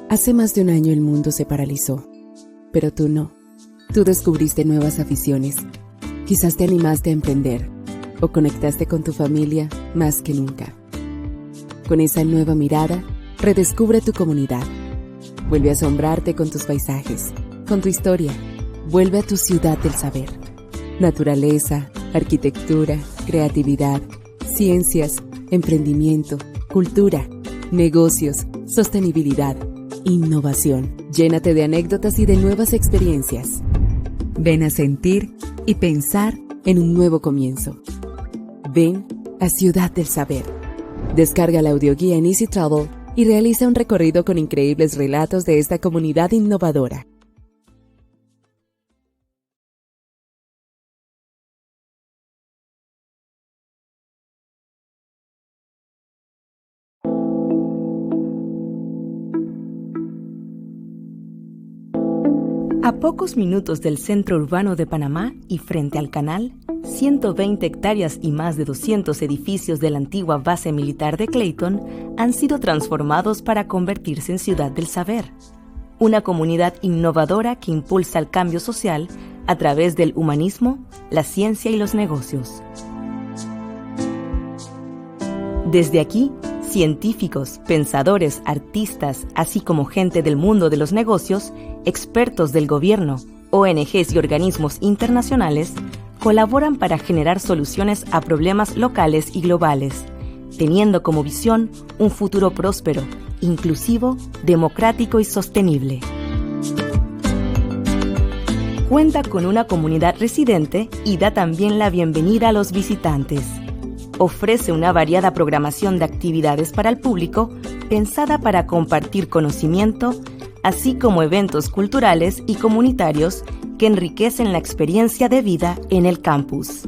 Hace más de un año el mundo se paralizó, pero tú no. Tú descubriste nuevas aficiones. Quizás te animaste a emprender o conectaste con tu familia más que nunca. Con esa nueva mirada, redescubre tu comunidad. Vuelve a asombrarte con tus paisajes, con tu historia. Vuelve a tu ciudad del saber. Naturaleza, arquitectura, creatividad, ciencias, emprendimiento, cultura, negocios, sostenibilidad, innovación. Llénate de anécdotas y de nuevas experiencias. Ven a sentir y pensar en un nuevo comienzo. Ven a Ciudad del Saber. Descarga la audioguía en Easy Travel y realiza un recorrido con increíbles relatos de esta comunidad innovadora. A pocos minutos del centro urbano de Panamá y frente al canal, 120 hectáreas y más de 200 edificios de la antigua base militar de Clayton han sido transformados para convertirse en Ciudad del Saber, una comunidad innovadora que impulsa el cambio social a través del humanismo, la ciencia y los negocios. Desde aquí, científicos, pensadores, artistas, así como gente del mundo de los negocios, expertos del gobierno, ONGs y organismos internacionales, colaboran para generar soluciones a problemas locales y globales, teniendo como visión un futuro próspero, inclusivo, democrático y sostenible. Cuenta con una comunidad residente y da también la bienvenida a los visitantes. Ofrece una variada programación de actividades para el público pensada para compartir conocimiento, así como eventos culturales y comunitarios que enriquecen la experiencia de vida en el campus.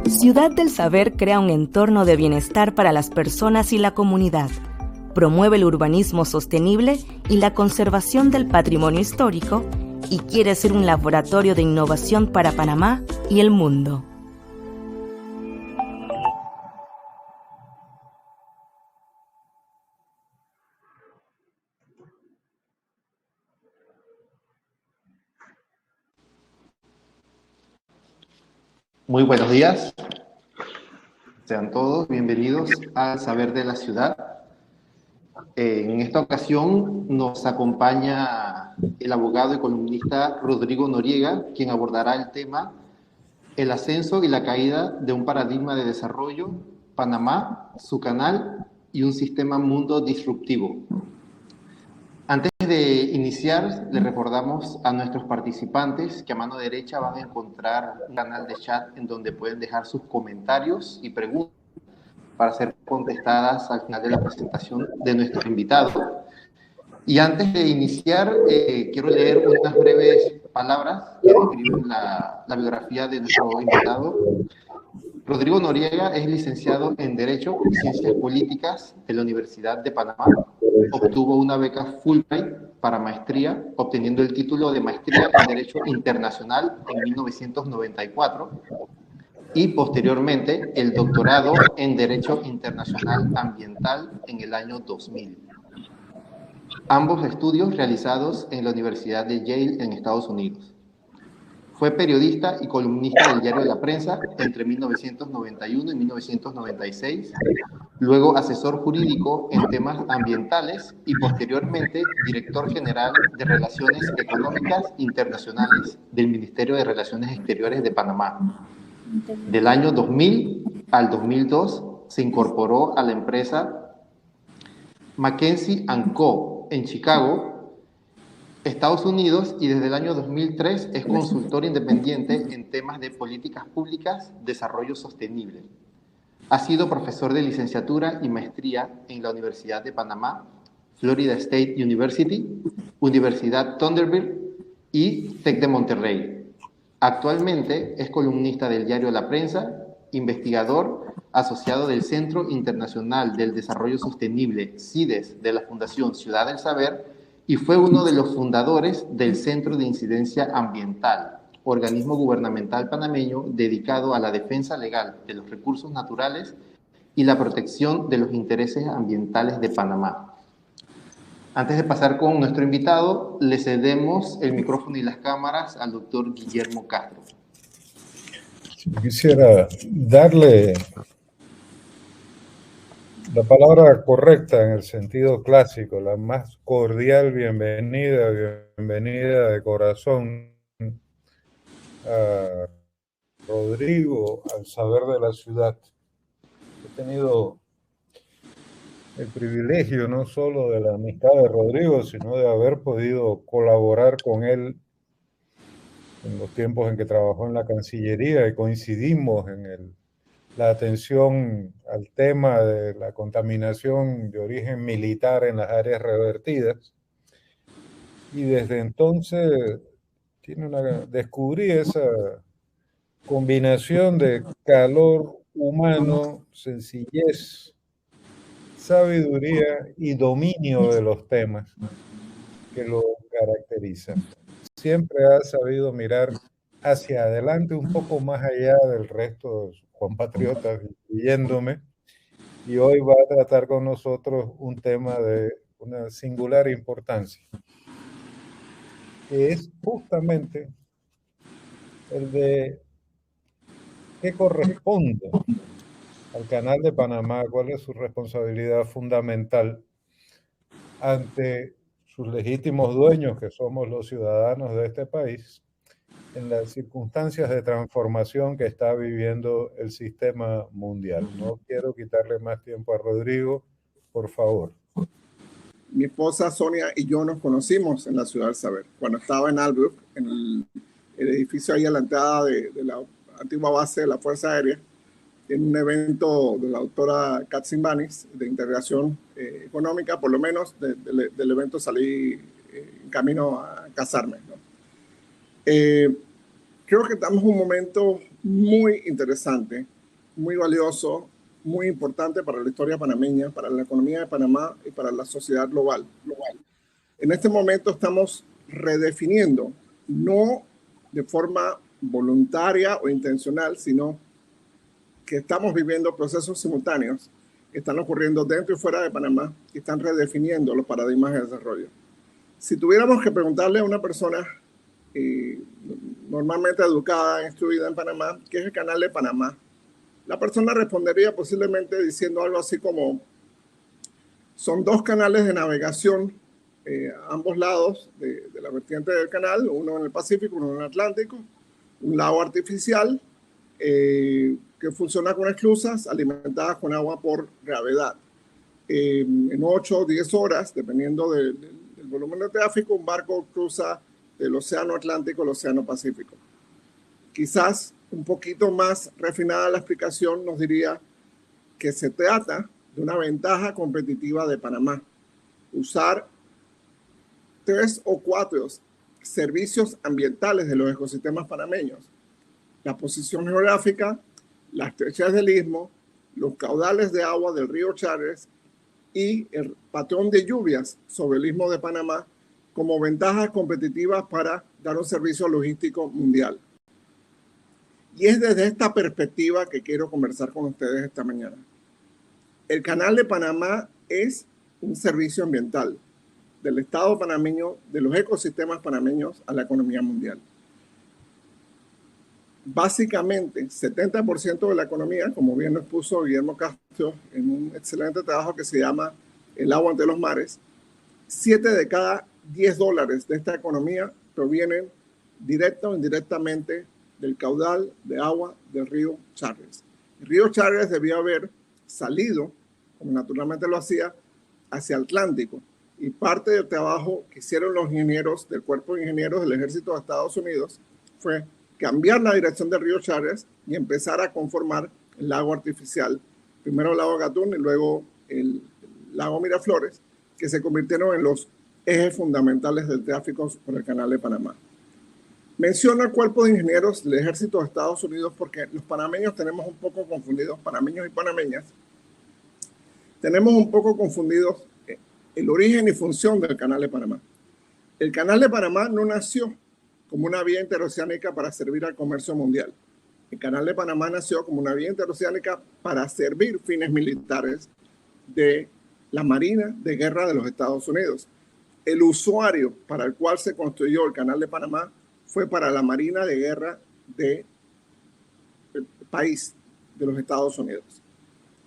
Ciudad del Saber crea un entorno de bienestar para las personas y la comunidad. Promueve el urbanismo sostenible y la conservación del patrimonio histórico y quiere ser un laboratorio de innovación para Panamá y el mundo. Muy buenos días, sean todos bienvenidos al Saber de la Ciudad. En esta ocasión nos acompaña el abogado y columnista Rodrigo Noriega, quien abordará el tema El ascenso y la caída de un paradigma de desarrollo, Panamá, su canal y un sistema mundo disruptivo. Antes de iniciar, les recordamos a nuestros participantes que a mano derecha van a encontrar un canal de chat en donde pueden dejar sus comentarios y preguntas para ser contestadas al final de la presentación de nuestro invitado. Y antes de iniciar, quiero leer unas breves palabras que describen la biografía de nuestro invitado. Rodrigo Noriega es licenciado en Derecho y Ciencias Políticas de la Universidad de Panamá. Obtuvo una beca Fulbright para maestría, obteniendo el título de maestría en Derecho Internacional en 1994 y posteriormente el doctorado en Derecho Internacional Ambiental en el año 2000. Ambos estudios realizados en la Universidad de Yale en Estados Unidos. Fue periodista y columnista del diario La Prensa entre 1991 y 1996, luego asesor jurídico en temas ambientales y posteriormente director general de Relaciones Económicas Internacionales del Ministerio de Relaciones Exteriores de Panamá. Del año 2000 al 2002 se incorporó a la empresa McKinsey & Co. en Chicago, Estados Unidos, y desde el año 2003 es consultor independiente en temas de políticas públicas, desarrollo sostenible. Ha sido profesor de licenciatura y maestría en la Universidad de Panamá, Florida State University, Universidad Thunderbird y TEC de Monterrey. Actualmente es columnista del diario La Prensa, investigador asociado del Centro Internacional del Desarrollo Sostenible, CIDES, de la Fundación Ciudad del Saber, y fue uno de los fundadores del Centro de Incidencia Ambiental, organismo gubernamental panameño dedicado a la defensa legal de los recursos naturales y la protección de los intereses ambientales de Panamá. Antes de pasar con nuestro invitado, le cedemos el micrófono y las cámaras al doctor Guillermo Castro. Quisiera darle la palabra correcta en el sentido clásico, la más cordial bienvenida de corazón a Rodrigo al saber de la ciudad. He tenido el privilegio no solo de la amistad de Rodrigo, sino de haber podido colaborar con él en los tiempos en que trabajó en la Cancillería y coincidimos en la atención al tema de la contaminación de origen militar en las áreas revertidas. Y desde entonces descubrí esa combinación de calor humano, sencillez, sabiduría y dominio de los temas que lo caracterizan. Siempre ha sabido mirar hacia adelante, un poco más allá del resto de sus compatriotas, incluyéndome, y hoy va a tratar con nosotros un tema de una singular importancia, que es justamente el de qué corresponde al Canal de Panamá, cuál es su responsabilidad fundamental ante sus legítimos dueños, que somos los ciudadanos de este país, en las circunstancias de transformación que está viviendo el sistema mundial. No quiero quitarle más tiempo a Rodrigo, por favor. Mi esposa Sonia y yo nos conocimos en la Ciudad del Saber, cuando estaba en Albrook, en el edificio ahí a la entrada de la antigua base de la Fuerza Aérea, en un evento de la doctora Katsimbanis de integración económica. Por lo menos del evento salí en camino a casarme, ¿no? Creo que estamos en un momento muy interesante, muy valioso, muy importante para la historia panameña, para la economía de Panamá y para la sociedad global. En este momento estamos redefiniendo, no de forma voluntaria o intencional, sino que estamos viviendo procesos simultáneos que están ocurriendo dentro y fuera de Panamá y están redefiniendo los paradigmas de desarrollo. Si tuviéramos que preguntarle a una persona normalmente educada, instruida en Panamá, ¿qué es el Canal de Panamá?, la persona respondería posiblemente diciendo algo así como: son dos canales de navegación a ambos lados de la vertiente del canal, uno en el Pacífico, uno en el Atlántico, un lago artificial que funciona con esclusas alimentadas con agua por gravedad. En 8 o 10 horas, dependiendo del volumen de tráfico, un barco cruza del Océano Atlántico al Océano Pacífico. Quizás un poquito más refinada la explicación nos diría que se trata de una ventaja competitiva de Panamá. Usar 3 o 4 servicios ambientales de los ecosistemas panameños: la posición geográfica, las estrechez del istmo, los caudales de agua del río Chagres y el patrón de lluvias sobre el istmo de Panamá como ventajas competitivas para dar un servicio logístico mundial. Y es desde esta perspectiva que quiero conversar con ustedes esta mañana. El Canal de Panamá es un servicio ambiental del Estado panameño, de los ecosistemas panameños a la economía mundial. Básicamente, 70% de la economía, como bien lo expuso Guillermo Castro en un excelente trabajo que se llama El agua ante los mares, 7 de cada 10 dólares de esta economía provienen directa o indirectamente del caudal de agua del río Chagres. El río Chagres debió haber salido, como naturalmente lo hacía, hacia el Atlántico, y parte del trabajo que hicieron los ingenieros del Cuerpo de Ingenieros del Ejército de Estados Unidos fue cambiar la dirección del río Chagres y empezar a conformar el lago artificial, primero el lago Gatún y luego el lago Miraflores, que se convirtieron en los ejes fundamentales del tráfico por el Canal de Panamá. Menciono el Cuerpo de Ingenieros del Ejército de Estados Unidos porque los panameños tenemos un poco confundidos, panameños y panameñas, tenemos un poco confundidos el origen y función del Canal de Panamá. El Canal de Panamá no nació como una vía interoceánica para servir al comercio mundial. El Canal de Panamá nació como una vía interoceánica para servir fines militares de la Marina de Guerra de los Estados Unidos. el usuario para el cual se construyó el Canal de Panamá fue para la Marina de Guerra del país, de los Estados Unidos.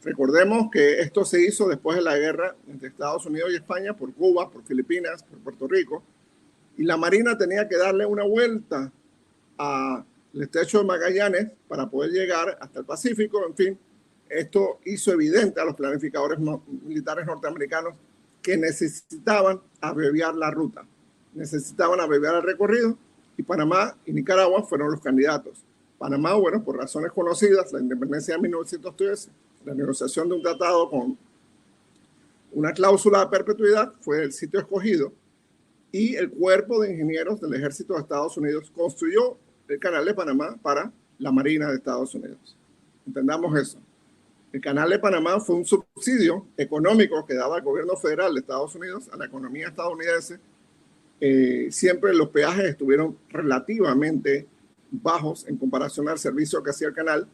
Recordemos que esto se hizo después de la guerra entre Estados Unidos y España por Cuba, por Filipinas, por Puerto Rico, y la Marina tenía que darle una vuelta al estrecho de Magallanes para poder llegar hasta el Pacífico. En fin, esto hizo evidente a los planificadores militares norteamericanos que necesitaban abreviar la ruta, necesitaban abreviar el recorrido, y Panamá y Nicaragua fueron los candidatos. Panamá, bueno, por razones conocidas, la independencia de 1913, la negociación de un tratado con una cláusula de perpetuidad fue el sitio escogido, y el cuerpo de ingenieros del ejército de Estados Unidos construyó el Canal de Panamá para la Marina de Estados Unidos. Entendamos eso. El Canal de Panamá fue un subsidio económico que daba el gobierno federal de Estados Unidos a la economía estadounidense. Siempre los peajes estuvieron relativamente bajos en comparación al servicio que hacía el canal.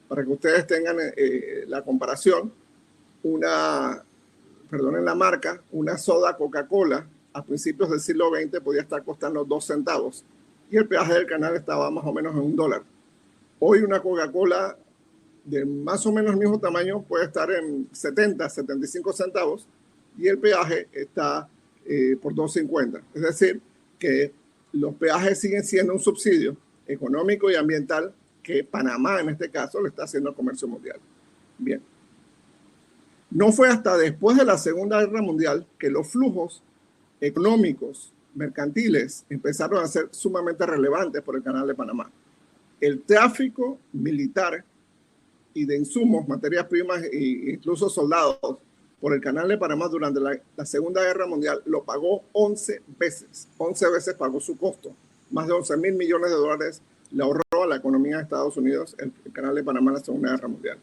Para que ustedes tengan la comparación, perdonen la marca, una soda Coca-Cola a principios del siglo XX podía estar costando 2 centavos y el peaje del canal estaba más o menos en $1. Hoy una Coca-Cola de más o menos el mismo tamaño puede estar en 70, 75 centavos y el peaje está por 2.50. Es decir, que los peajes siguen siendo un subsidio económico y ambiental que Panamá, en este caso, le está haciendo al comercio mundial. Bien. No fue hasta después de la Segunda Guerra Mundial que los flujos económicos, mercantiles, empezaron a ser sumamente relevantes por el Canal de Panamá. El tráfico militar y de insumos, materias primas e incluso soldados por el Canal de Panamá durante la Segunda Guerra Mundial lo pagó 11 veces. 11 veces pagó su costo. Más de 11.000 millones de dólares le ahorró a la economía de Estados Unidos el Canal de Panamá en la Segunda Guerra Mundial.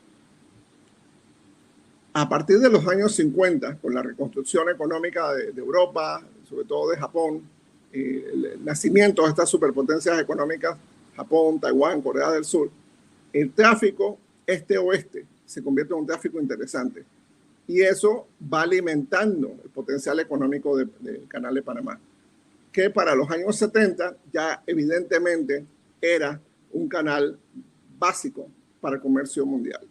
A partir de los años 50, con la reconstrucción económica de Europa, sobre todo de Japón, el nacimiento de estas superpotencias económicas, Japón, Taiwán, Corea del Sur, el tráfico este-oeste se convierte en un tráfico interesante. Y eso va alimentando el potencial económico del Canal de Panamá, que para los años 70 ya evidentemente era un canal básico para el comercio mundial.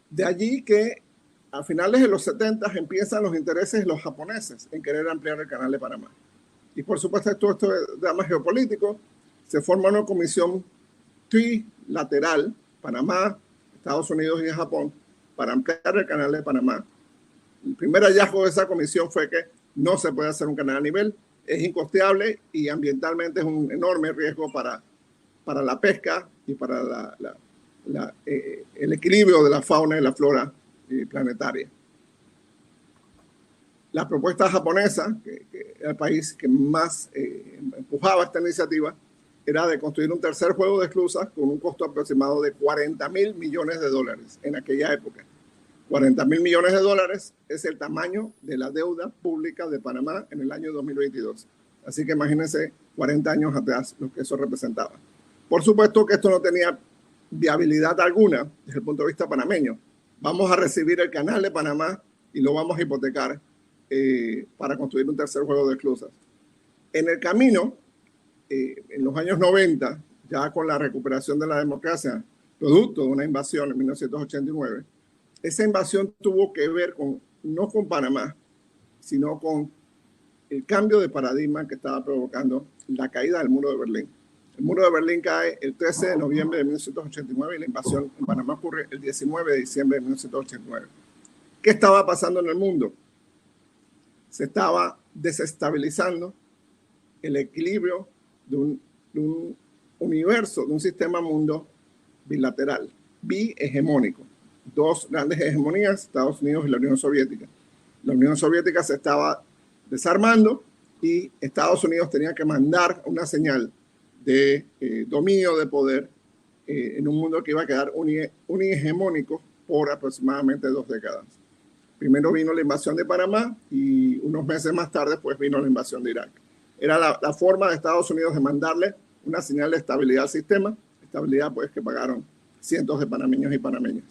De allí que a finales de los 70 empiezan los intereses de los japoneses en querer ampliar el Canal de Panamá. Y por supuesto, todo esto es drama geopolítico. Se forma una comisión trilateral, Panamá, Estados Unidos y Japón, para ampliar el Canal de Panamá. El primer hallazgo de esa comisión fue que no se puede hacer un canal a nivel, es incosteable y ambientalmente es un enorme riesgo para la pesca y para el equilibrio de la fauna y la flora planetaria. La propuesta japonesa, que era el país que más empujaba esta iniciativa, era de construir un tercer juego de esclusas con un costo aproximado de $40.000 millones en aquella época. $40.000 millones es el tamaño de la deuda pública de Panamá en el año 2022. Así que imagínense 40 años atrás lo que eso representaba. Por supuesto que esto no tenía viabilidad alguna desde el punto de vista panameño. Vamos a recibir el Canal de Panamá y lo vamos a hipotecar para construir un tercer juego de esclusas. En el camino, en los años 90, ya con la recuperación de la democracia, producto de una invasión en 1989, esa invasión tuvo que ver no con Panamá, sino con el cambio de paradigma que estaba provocando la caída del muro de Berlín. El muro de Berlín cae el 13 de noviembre de 1989 y la invasión en Panamá ocurre el 19 de diciembre de 1989. ¿Qué estaba pasando en el mundo? Se estaba desestabilizando el equilibrio de un universo, de un sistema mundo bilateral, bihegemónico. Dos grandes hegemonías, Estados Unidos y la Unión Soviética. La Unión Soviética se estaba desarmando y Estados Unidos tenía que mandar una señal de dominio de poder en un mundo que iba a quedar unihegemónico por aproximadamente 2 décadas. Primero vino la invasión de Panamá y unos meses más tarde pues vino la invasión de Irak. Era la forma de Estados Unidos de mandarle una señal de estabilidad al sistema, estabilidad pues que pagaron cientos de panameños y panameñas.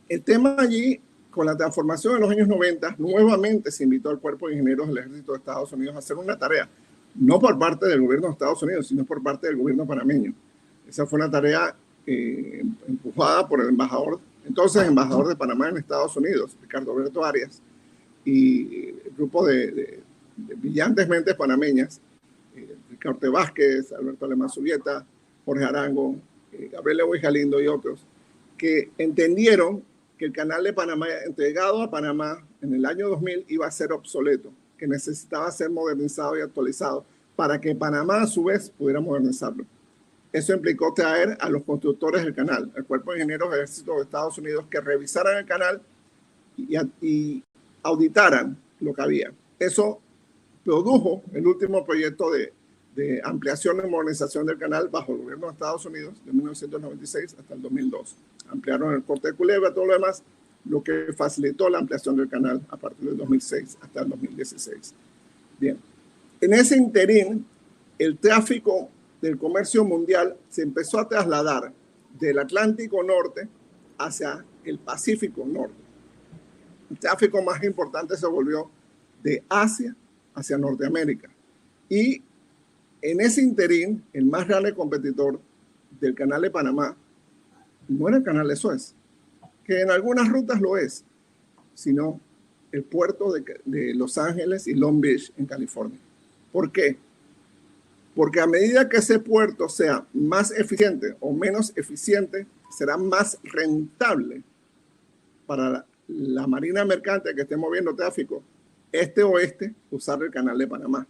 El tema allí con la transformación en los años 90, nuevamente se invitó al Cuerpo de Ingenieros del Ejército de Estados Unidos a hacer una tarea, no por parte del gobierno de Estados Unidos, sino por parte del gobierno panameño. Esa fue una tarea empujada por el embajador de Panamá en Estados Unidos, Ricardo Alberto Arias, y el grupo de brillantes mentes panameñas, Ricardo Vázquez, Alberto Alemán Zubieta, Jorge Arango, Gabriel Lewis Galindo y otros, que entendieron que el canal de Panamá, entregado a Panamá en el año 2000, iba a ser obsoleto, que necesitaba ser modernizado y actualizado para que Panamá a su vez pudiera modernizarlo. Eso implicó traer a los constructores del canal, el Cuerpo de Ingenieros del Ejército de Estados Unidos, que revisaran el canal y auditaran lo que había. Eso produjo el último proyecto de ampliación y modernización del canal bajo el gobierno de Estados Unidos de 1996 hasta el 2002. Ampliaron el corte de Culebra, todo lo demás, lo que facilitó la ampliación del canal a partir del 2006 hasta el 2016. Bien, en ese interín, el tráfico del comercio mundial se empezó a trasladar del Atlántico Norte hacia el Pacífico Norte. El tráfico más importante se volvió de Asia hacia Norteamérica. Y en ese interín, el más grande competidor del canal de Panamá no era el canal de Suez, que en algunas rutas lo es, sino el puerto de Los Ángeles y Long Beach en California. ¿Por qué? Porque a medida que ese puerto sea más eficiente o menos eficiente, será más rentable para la marina mercante que esté moviendo tráfico este-oeste usar el canal de Panamá.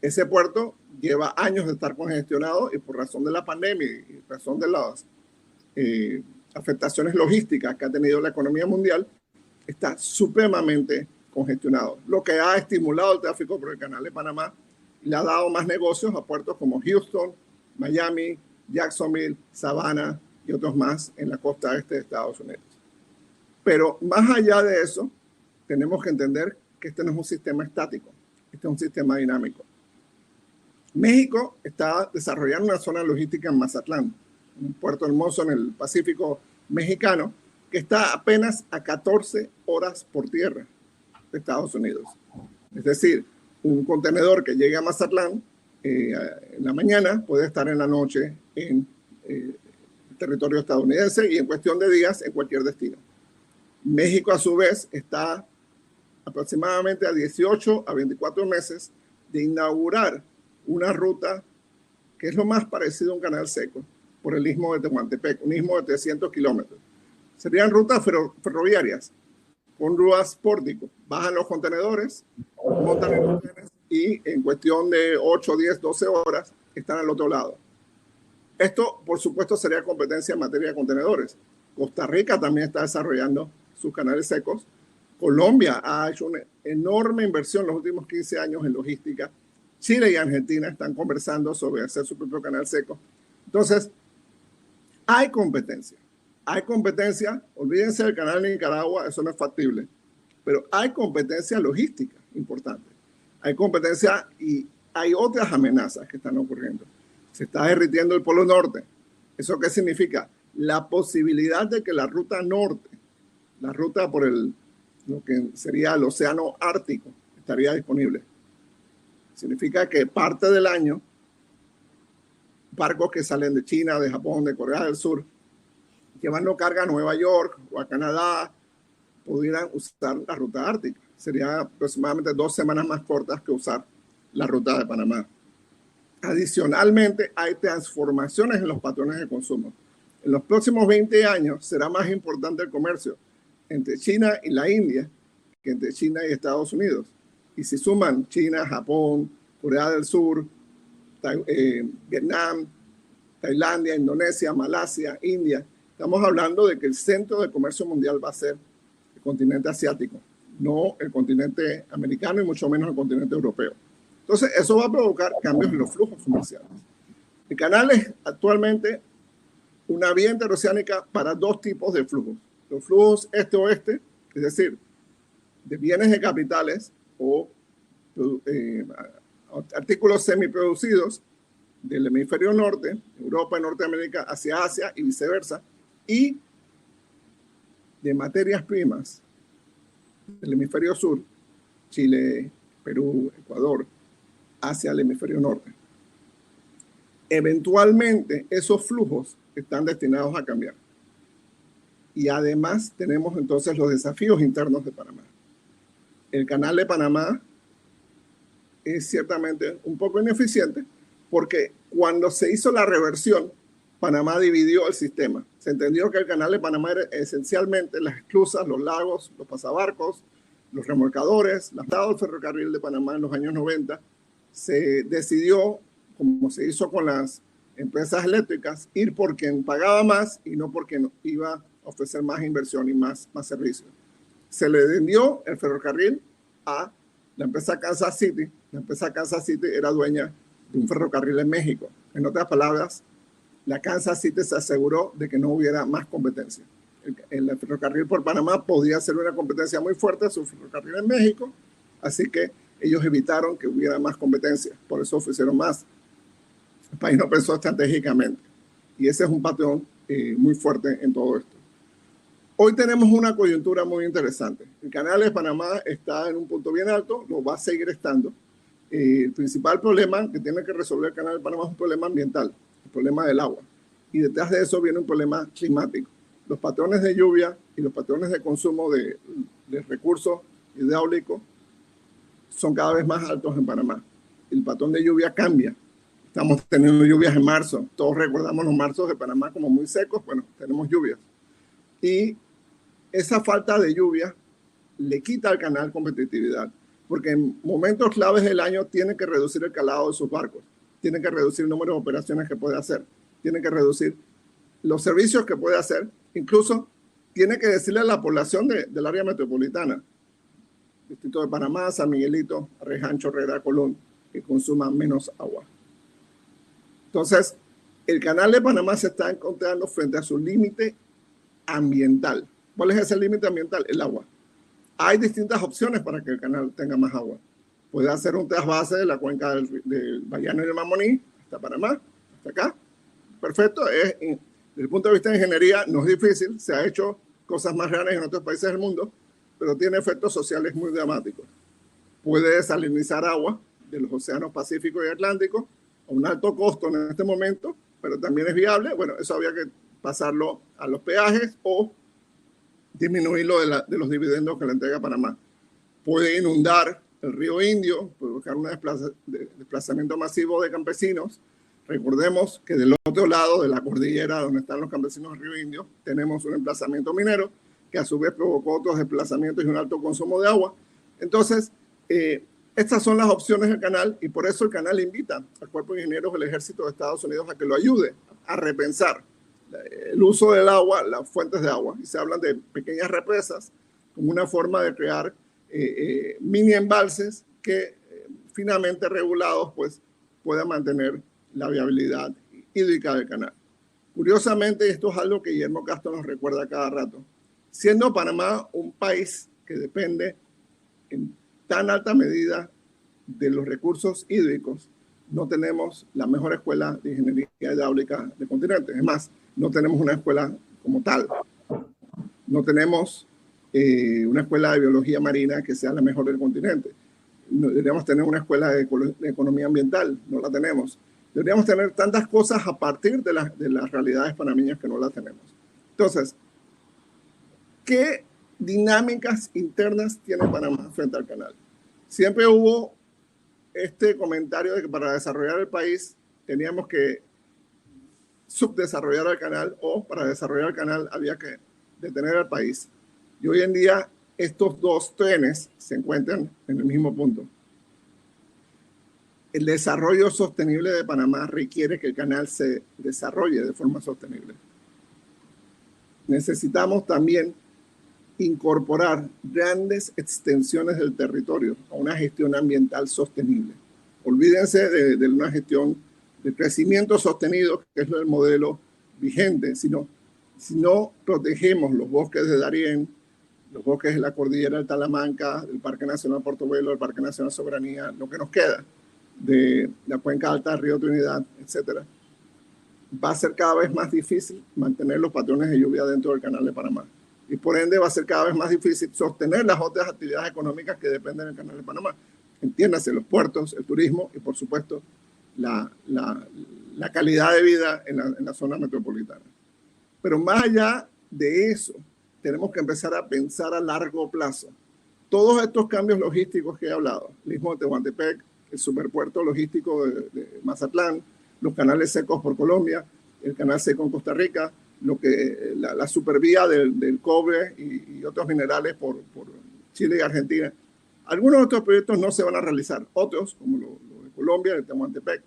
Ese puerto lleva años de estar congestionado y por razón de la pandemia y razón de las afectaciones logísticas que ha tenido la economía mundial, está supremamente congestionado, lo que ha estimulado el tráfico por el canal de Panamá y le ha dado más negocios a puertos como Houston, Miami, Jacksonville, Savannah y otros más en la costa este de Estados Unidos. Pero más allá de eso, tenemos que entender que este no es un sistema estático, este es un sistema dinámico. México está desarrollando una zona logística en Mazatlán, un puerto hermoso en el Pacífico mexicano, que está apenas a 14 horas por tierra de Estados Unidos. Es decir, un contenedor que llegue a Mazatlán en la mañana puede estar en la noche en el territorio estadounidense y en cuestión de días en cualquier destino. México, a su vez, está aproximadamente a 18 a 24 meses de inaugurar una ruta que es lo más parecido a un canal seco por el istmo de Tehuantepec, un istmo de 300 kilómetros. Serían rutas ferroviarias con grúas pórtico. Bajan los contenedores, montan en los trenes y en cuestión de 8, 10, 12 horas están al otro lado. Esto, por supuesto, sería competencia en materia de contenedores. Costa Rica también está desarrollando sus canales secos. Colombia ha hecho una enorme inversión en los últimos 15 años en logística. Chile y Argentina están conversando sobre hacer su propio canal seco. Entonces, hay competencia. Hay competencia, olvídense del canal de Nicaragua, eso no es factible, pero hay competencia logística importante. Hay competencia y hay otras amenazas que están ocurriendo. Se está derritiendo el Polo Norte. ¿Eso qué significa? La posibilidad de que la ruta norte, la ruta por lo que sería el Océano Ártico, estaría disponible. Significa que parte del año, barcos que salen de China, de Japón, de Corea del Sur, llevando carga a Nueva York o a Canadá, pudieran usar la ruta ártica. Sería aproximadamente 2 semanas más cortas que usar la ruta de Panamá. Adicionalmente, hay transformaciones en los patrones de consumo. En los próximos 20 años será más importante el comercio entre China y la India que entre China y Estados Unidos. Y si suman China, Japón, Corea del Sur, Vietnam, Tailandia, Indonesia, Malasia, India, estamos hablando de que el centro de comercio mundial va a ser el continente asiático, no el continente americano y mucho menos el continente europeo. Entonces, eso va a provocar cambios en los flujos comerciales. El canal es actualmente una vía interoceánica para 2 tipos de flujos. Los flujos este-oeste, es decir, de bienes de capitales o artículos semiproducidos del hemisferio norte, Europa y Norteamérica, hacia Asia y viceversa, y de materias primas del hemisferio sur, Chile, Perú, Ecuador, hacia el hemisferio norte. Eventualmente esos flujos están destinados a cambiar. Y además tenemos entonces los desafíos internos de Panamá. El canal de Panamá es ciertamente un poco ineficiente porque cuando se hizo la reversión, Panamá dividió el sistema. Se entendió que el canal de Panamá era esencialmente las esclusas, los lagos, los pasabarcos, los remolcadores, el estado del ferrocarril de Panamá en los años 90. Se decidió, como se hizo con las empresas eléctricas, ir por quien pagaba más y no por quien iba a ofrecer más inversión y más servicios. Se le vendió el ferrocarril a la empresa Kansas City. La empresa Kansas City era dueña de un ferrocarril en México. En otras palabras, la Kansas City se aseguró de que no hubiera más competencia. El ferrocarril por Panamá podía ser una competencia muy fuerte a su ferrocarril en México, así que ellos evitaron que hubiera más competencia, por eso ofrecieron más. El país no pensó estratégicamente, y ese es un patrón muy fuerte en todo esto. Hoy tenemos una coyuntura muy interesante. El canal de Panamá está en un punto bien alto, lo va a seguir estando. El principal problema que tiene que resolver el canal de Panamá es un problema ambiental, el problema del agua. Y detrás de eso viene un problema climático. Los patrones de lluvia y los patrones de consumo de recursos hidráulicos son cada vez más altos en Panamá. El patrón de lluvia cambia. Estamos teniendo lluvias en marzo. Todos recordamos los marzos de Panamá como muy secos. Bueno, tenemos lluvias. Y esa falta de lluvia le quita al canal competitividad, porque en momentos claves del año tiene que reducir el calado de sus barcos, tiene que reducir el número de operaciones que puede hacer, tiene que reducir los servicios que puede hacer, incluso tiene que decirle a la población del área metropolitana, Distrito de Panamá, San Miguelito, Arreján, Chorrera, Colón, que consuman menos agua. Entonces, el canal de Panamá se está encontrando frente a su límite ambiental. ¿Cuál es ese límite ambiental? El agua. Hay distintas opciones para que el canal tenga más agua. Puede hacer un trasvase de la cuenca del Bayano y del Mamoní hasta Panamá, hasta acá. Perfecto. Desde el punto de vista de ingeniería no es difícil. Se ha hecho cosas más grandes en otros países del mundo, pero tiene efectos sociales muy dramáticos. Puede desalinizar agua de los océanos Pacífico y Atlántico a un alto costo en este momento, pero también es viable. Bueno, eso había que pasarlo a los peajes o disminuirlo de los dividendos que le entrega Panamá. Puede inundar el río Indio, provocar un desplazamiento masivo de campesinos. Recordemos que del otro lado de la cordillera, donde están los campesinos del río Indio, tenemos un emplazamiento minero que a su vez provocó otros desplazamientos y un alto consumo de agua. Entonces, estas son las opciones del canal y por eso el canal invita al Cuerpo de Ingenieros del Ejército de Estados Unidos a que lo ayude a repensar el uso del agua, las fuentes de agua. Y se hablan de pequeñas represas como una forma de crear mini embalses que finamente regulados pues puedan mantener la viabilidad hídrica del canal. Curiosamente, esto es algo que Guillermo Castro nos recuerda cada rato. Siendo Panamá un país que depende en tan alta medida de los recursos hídricos, no tenemos la mejor escuela de ingeniería hidráulica del continente. Es más, no tenemos una escuela como tal. No tenemos una escuela de biología marina que sea la mejor del continente. No, deberíamos tener una escuela de economía ambiental, no la tenemos. Deberíamos tener tantas cosas a partir de las realidades panameñas que no las tenemos. Entonces, ¿qué dinámicas internas tiene Panamá frente al canal? Siempre hubo este comentario de que para desarrollar el país teníamos que subdesarrollar el canal o para desarrollar el canal había que detener al país. Y hoy en día estos dos trenes se encuentran en el mismo punto. El desarrollo sostenible de Panamá requiere que el canal se desarrolle de forma sostenible. Necesitamos también incorporar grandes extensiones del territorio a una gestión ambiental sostenible. Olvídense de una gestión de crecimiento sostenido, que es el modelo vigente, si no protegemos los bosques de Darién, los bosques de la cordillera del Talamanca, del Parque Nacional Portobelo, del Parque Nacional Soberanía, lo que nos queda de la cuenca alta del río Trinidad, etc., va a ser cada vez más difícil mantener los patrones de lluvia dentro del canal de Panamá. y por ende va a ser cada vez más difícil sostener las otras actividades económicas que dependen del Canal de Panamá. Entiéndase, los puertos, el turismo y, por supuesto, la calidad de vida en la zona metropolitana. Pero más allá de eso, tenemos que empezar a pensar a largo plazo. Todos estos cambios logísticos que he hablado, el Istmo de Tehuantepec, el superpuerto logístico de Mazatlán, los canales secos por Colombia, el canal seco en Costa Rica, la supervía del cobre y otros minerales por Chile y Argentina. Algunos de estos proyectos no se van a realizar, otros, como lo de Colombia, el Tehuantepec,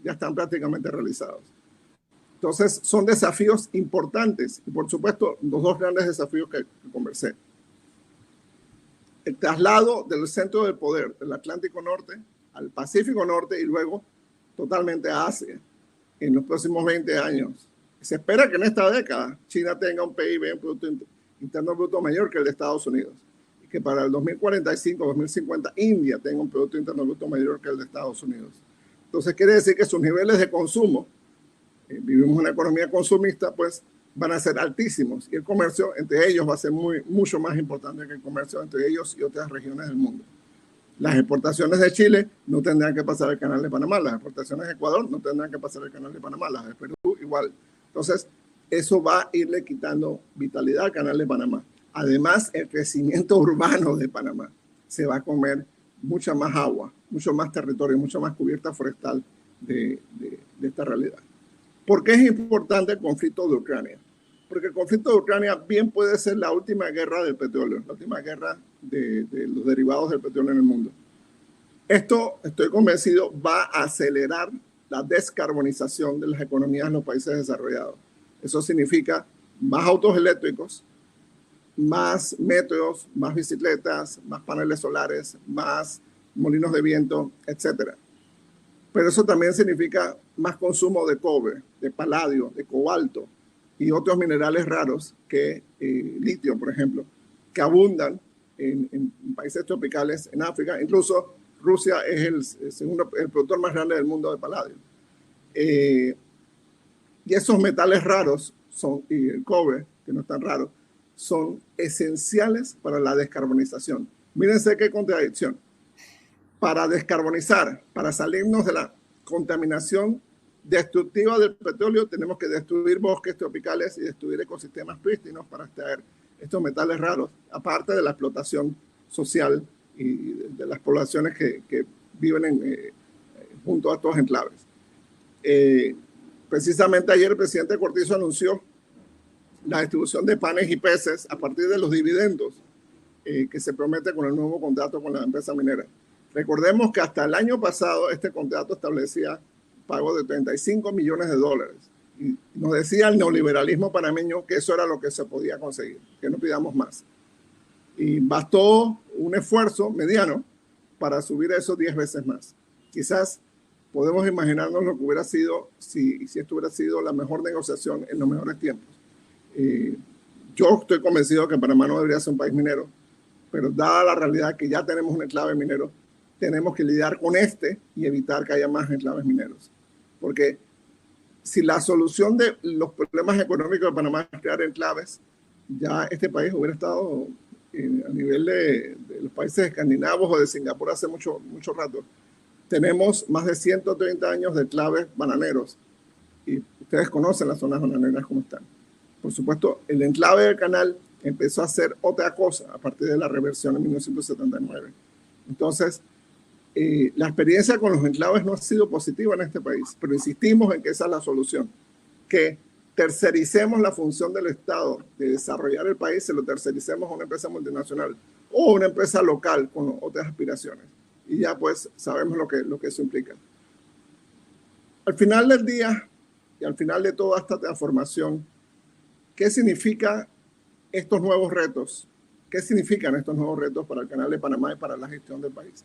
ya están prácticamente realizados. Entonces, son desafíos importantes y, por supuesto, los dos grandes desafíos que conversé. El traslado del centro del poder del Atlántico Norte al Pacífico Norte y luego totalmente a Asia en los próximos 20 años. Se espera que en esta década China tenga un PIB, un Producto Interno Bruto mayor que el de Estados Unidos y que para el 2045-2050 India tenga un Producto Interno Bruto mayor que el de Estados Unidos. Entonces quiere decir que sus niveles de consumo, vivimos una economía consumista, pues van a ser altísimos y el comercio entre ellos va a ser mucho más importante que el comercio entre ellos y otras regiones del mundo. Las exportaciones de Chile no tendrán que pasar el Canal de Panamá, las exportaciones de Ecuador no tendrán que pasar el Canal de Panamá, las de Perú igual. Entonces, eso va a irle quitando vitalidad al Canal de Panamá. Además, el crecimiento urbano de Panamá se va a comer mucha más agua, mucho más territorio, mucha más cubierta forestal de esta realidad. ¿Por qué es importante el conflicto de Ucrania? Porque el conflicto de Ucrania bien puede ser la última guerra del petróleo, la última guerra de los derivados del petróleo en el mundo. Esto, estoy convencido, va a acelerar la descarbonización de las economías en los países desarrollados. Eso significa más autos eléctricos, más metros, más bicicletas, más paneles solares, más molinos de viento, etc. Pero eso también significa más consumo de cobre, de paladio, de cobalto y otros minerales raros que litio, por ejemplo, que abundan en países tropicales, en África. Incluso Rusia es el productor más grande del mundo de paladio. Y esos metales raros y el cobre, que no es tan raro, son esenciales para la descarbonización. Mírense qué contradicción. Para descarbonizar, para salirnos de la contaminación destructiva del petróleo, tenemos que destruir bosques tropicales y destruir ecosistemas prístinos para extraer estos metales raros, aparte de la explotación social y de las poblaciones que viven junto a estos enclaves. Precisamente ayer el presidente Cortizo anunció la distribución de panes y peces a partir de los dividendos que se promete con el nuevo contrato con la empresa minera. Recordemos que hasta el año pasado este contrato establecía pago de $35 millones. Y nos decía el neoliberalismo panameño que eso era lo que se podía conseguir, que no pidamos más. Y bastó un esfuerzo mediano para subir eso 10 veces más. Quizás podemos imaginarnos lo que hubiera sido si esto hubiera sido la mejor negociación en los mejores tiempos. Yo estoy convencido que Panamá no debería ser un país minero, pero dada la realidad que ya tenemos un enclave minero, tenemos que lidiar con y evitar que haya más enclaves mineros. Porque si la solución de los problemas económicos de Panamá es crear enclaves, ya este país hubiera estado a nivel de los países escandinavos o de Singapur hace mucho rato. Tenemos más de 130 años de enclaves bananeros y ustedes conocen las zonas bananeras como están. Por supuesto, el enclave del canal empezó a hacer otra cosa a partir de la reversión en 1979. Entonces, la experiencia con los enclaves no ha sido positiva en este país, pero insistimos en que esa es la solución, que tercericemos la función del Estado de desarrollar el país, se lo tercericemos a una empresa multinacional o una empresa local con otras aspiraciones. Y ya pues sabemos lo que eso implica. Al final del día y al final de toda esta transformación, ¿qué significan estos nuevos retos? ¿Qué significan estos nuevos retos para el Canal de Panamá y para la gestión del país?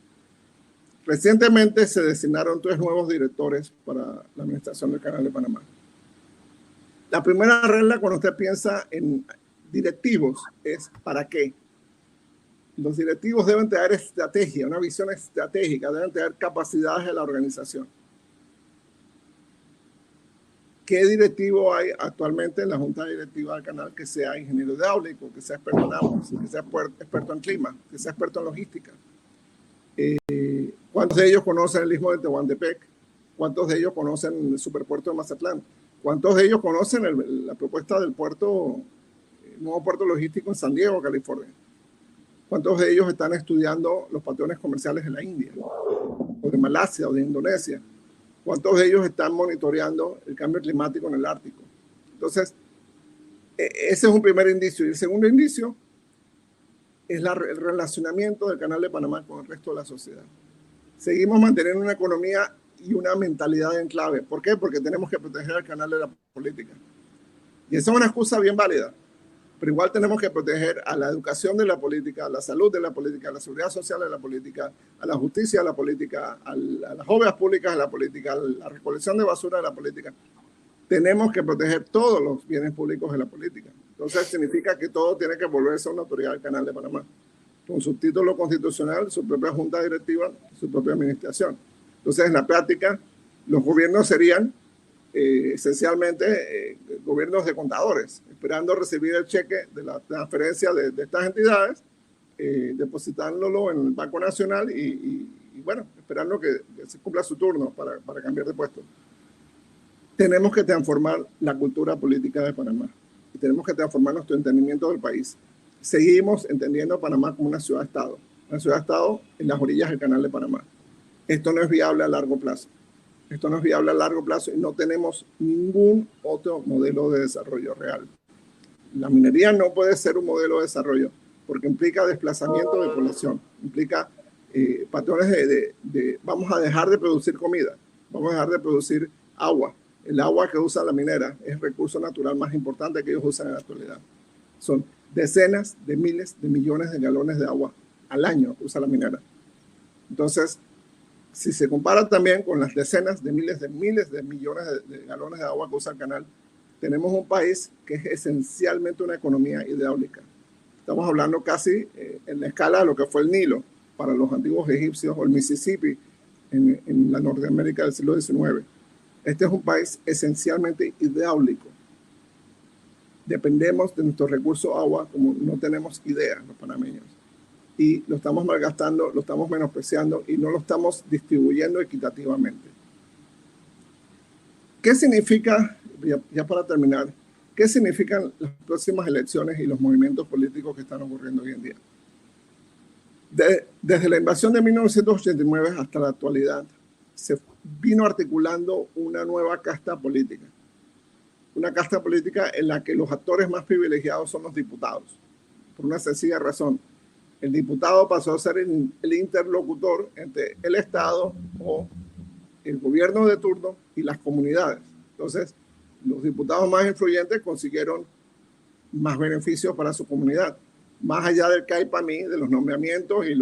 Recientemente se designaron 3 nuevos directores para la administración del Canal de Panamá. La primera regla cuando usted piensa en directivos es ¿para qué? Los directivos deben tener estrategia, una visión estratégica, deben tener capacidades de la organización. ¿Qué directivo hay actualmente en la junta directiva del canal que sea ingeniero hidráulico, que sea experto en aguas, que sea experto en clima, que sea experto en logística? ¿Cuántos de ellos conocen el istmo de Tehuantepec? ¿Cuántos de ellos conocen el superpuerto de Mazatlán? ¿Cuántos de ellos conocen la propuesta del nuevo puerto logístico en San Diego, California? ¿Cuántos de ellos están estudiando los patrones comerciales de la India, o de Malasia, o de Indonesia? ¿Cuántos de ellos están monitoreando el cambio climático en el Ártico? Entonces, ese es un primer indicio. Y el segundo indicio es el relacionamiento del Canal de Panamá con el resto de la sociedad. Seguimos manteniendo una economía y una mentalidad en clave. ¿Por qué? Porque tenemos que proteger al canal de la política. Y esa es una excusa bien válida. Pero igual tenemos que proteger a la educación de la política, a la salud de la política, a la seguridad social de la política, a la justicia de la política, a las obras públicas de la política, a la recolección de basura de la política. Tenemos que proteger todos los bienes públicos de la política. Entonces significa que todo tiene que volverse una autoridad del Canal de Panamá, con su título constitucional, su propia junta directiva, su propia administración. Entonces, en la práctica, los gobiernos serían esencialmente gobiernos de contadores, esperando recibir el cheque de la transferencia de estas entidades, depositándolo en el Banco Nacional y bueno, esperando que se cumpla su turno para cambiar de puesto. Tenemos que transformar la cultura política de Panamá y tenemos que transformar nuestro entendimiento del país. Seguimos entendiendo a Panamá como una ciudad-estado en las orillas del Canal de Panamá. Esto no es viable a largo plazo. Esto no es viable a largo plazo y no tenemos ningún otro modelo de desarrollo real. La minería no puede ser un modelo de desarrollo porque implica desplazamiento de población, implica patrones vamos a dejar de producir comida, vamos a dejar de producir agua. El agua que usa la minera es el recurso natural más importante que ellos usan en la actualidad. Son decenas de miles de millones de galones de agua al año que usa la minera. Entonces, si se compara también con las decenas de miles de millones de galones de agua que usa el canal, tenemos un país que es esencialmente una economía hidráulica. Estamos hablando casi en la escala de lo que fue el Nilo para los antiguos egipcios o el Mississippi en la Norteamérica del siglo XIX. Este es un país esencialmente hidráulico. Dependemos de nuestro recurso agua como no tenemos idea los panameños. Y lo estamos malgastando, lo estamos menospreciando y no lo estamos distribuyendo equitativamente. ¿Qué significa, ya para terminar, qué significan las próximas elecciones y los movimientos políticos que están ocurriendo hoy en día? Desde la invasión de 1989 hasta la actualidad, se vino articulando una nueva casta política. Una casta política en la que los actores más privilegiados son los diputados, por una sencilla razón. El diputado pasó a ser el interlocutor entre el Estado o el gobierno de turno y las comunidades. Entonces, los diputados más influyentes consiguieron más beneficios para su comunidad. Más allá del CAIPAMI, de los nombramientos y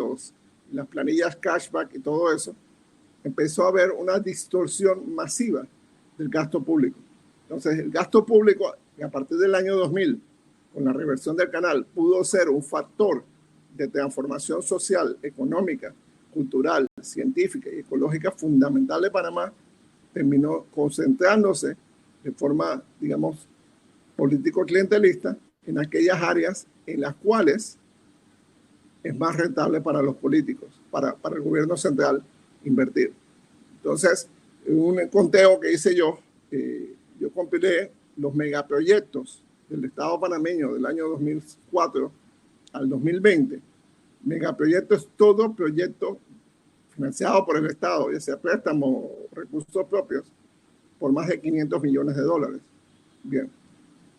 las planillas cashback y todo eso, empezó a haber una distorsión masiva del gasto público. Entonces, el gasto público, que a partir del año 2000, con la reversión del canal, pudo ser un factor de transformación social, económica, cultural, científica y ecológica fundamental de Panamá, terminó concentrándose de forma, digamos, político-clientelista en aquellas áreas en las cuales es más rentable para los políticos, para el gobierno central, invertir. Entonces, en un conteo que hice yo compilé los megaproyectos del Estado panameño del año 2004 al 2020. Megaproyecto es todo proyecto financiado por el Estado, ya sea préstamo o recursos propios, por más de 500 millones de dólares. Bien,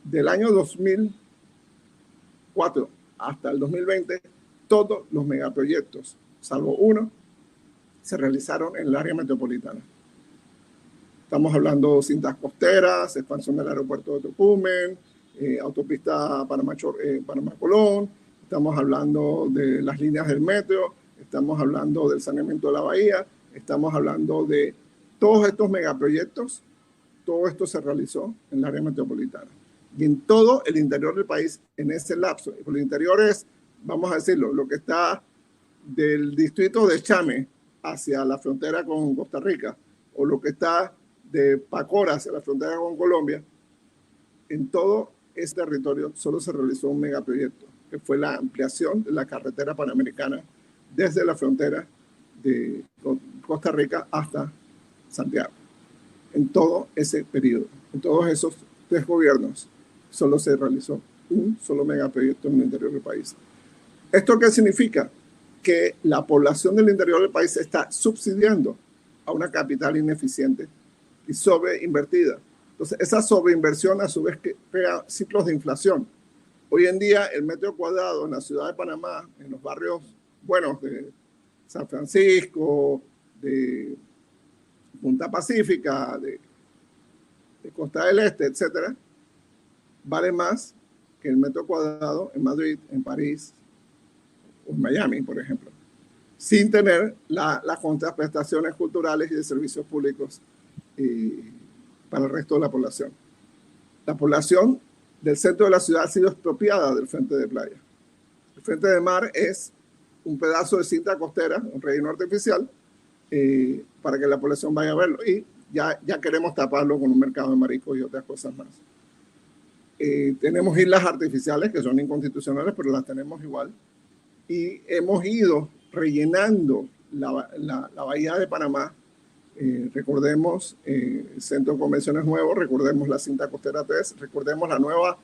del año 2004 hasta el 2020, todos los megaproyectos, salvo uno, se realizaron en el área metropolitana. Estamos hablando de cintas costeras, expansión del aeropuerto de Tocumen, autopista Panamá-Colón, estamos hablando de las líneas del metro, estamos hablando del saneamiento de la bahía, estamos hablando de todos estos megaproyectos. Todo esto se realizó en el área metropolitana. Y en todo el interior del país, en ese lapso. Y por el interior es, vamos a decirlo, lo que está del distrito de Chame hacia la frontera con Costa Rica, o lo que está de Pacora hacia la frontera con Colombia, en todo ese territorio solo se realizó un megaproyecto, que fue la ampliación de la carretera panamericana desde la frontera de Costa Rica hasta Santiago. En todo ese periodo, en todos esos 3 gobiernos, solo se realizó un solo megaproyecto en el interior del país. ¿Esto qué significa? Que la población del interior del país está subsidiando a una capital ineficiente y sobreinvertida. Entonces, esa sobreinversión a su vez crea ciclos de inflación. Hoy en día, el metro cuadrado en la ciudad de Panamá, en los barrios buenos de San Francisco, de Punta Pacífica, de Costa del Este, etcétera, vale más que el metro cuadrado en Madrid, en París o en Miami, por ejemplo, sin tener las contraprestaciones culturales y de servicios públicos para el resto de la población. La población del centro de la ciudad ha sido expropiada del frente de playa. El frente de mar es un pedazo de cinta costera, un relleno artificial, para que la población vaya a verlo. Y ya queremos taparlo con un mercado de mariscos y otras cosas más. Tenemos islas artificiales que son inconstitucionales, pero las tenemos igual. Y hemos ido rellenando la bahía de Panamá. Recordemos el Centro de Convenciones Nuevo, recordemos la cinta costera 3, recordemos la nueva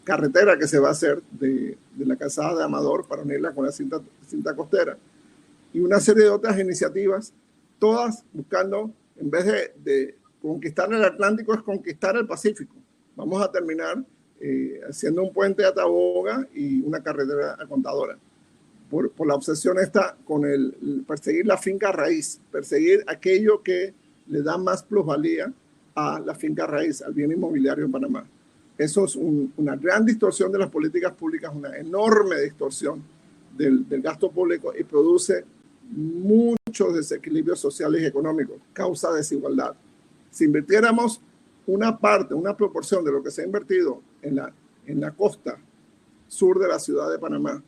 carretera que se va a hacer de la calzada de Amador para unirla con la cinta costera. Y una serie de otras iniciativas, todas buscando, en vez de conquistar el Atlántico, es conquistar el Pacífico. Vamos a terminar haciendo un puente a Taboga y una carretera a Contadora. Por la obsesión esta con el perseguir la finca raíz, perseguir aquello que le da más plusvalía a la finca raíz, al bien inmobiliario en Panamá. Eso es una gran distorsión de las políticas públicas, una enorme distorsión del gasto público y produce muchos desequilibrios sociales y económicos, causa desigualdad. Si invirtiéramos una proporción de lo que se ha invertido en la costa sur de la ciudad de Panamá,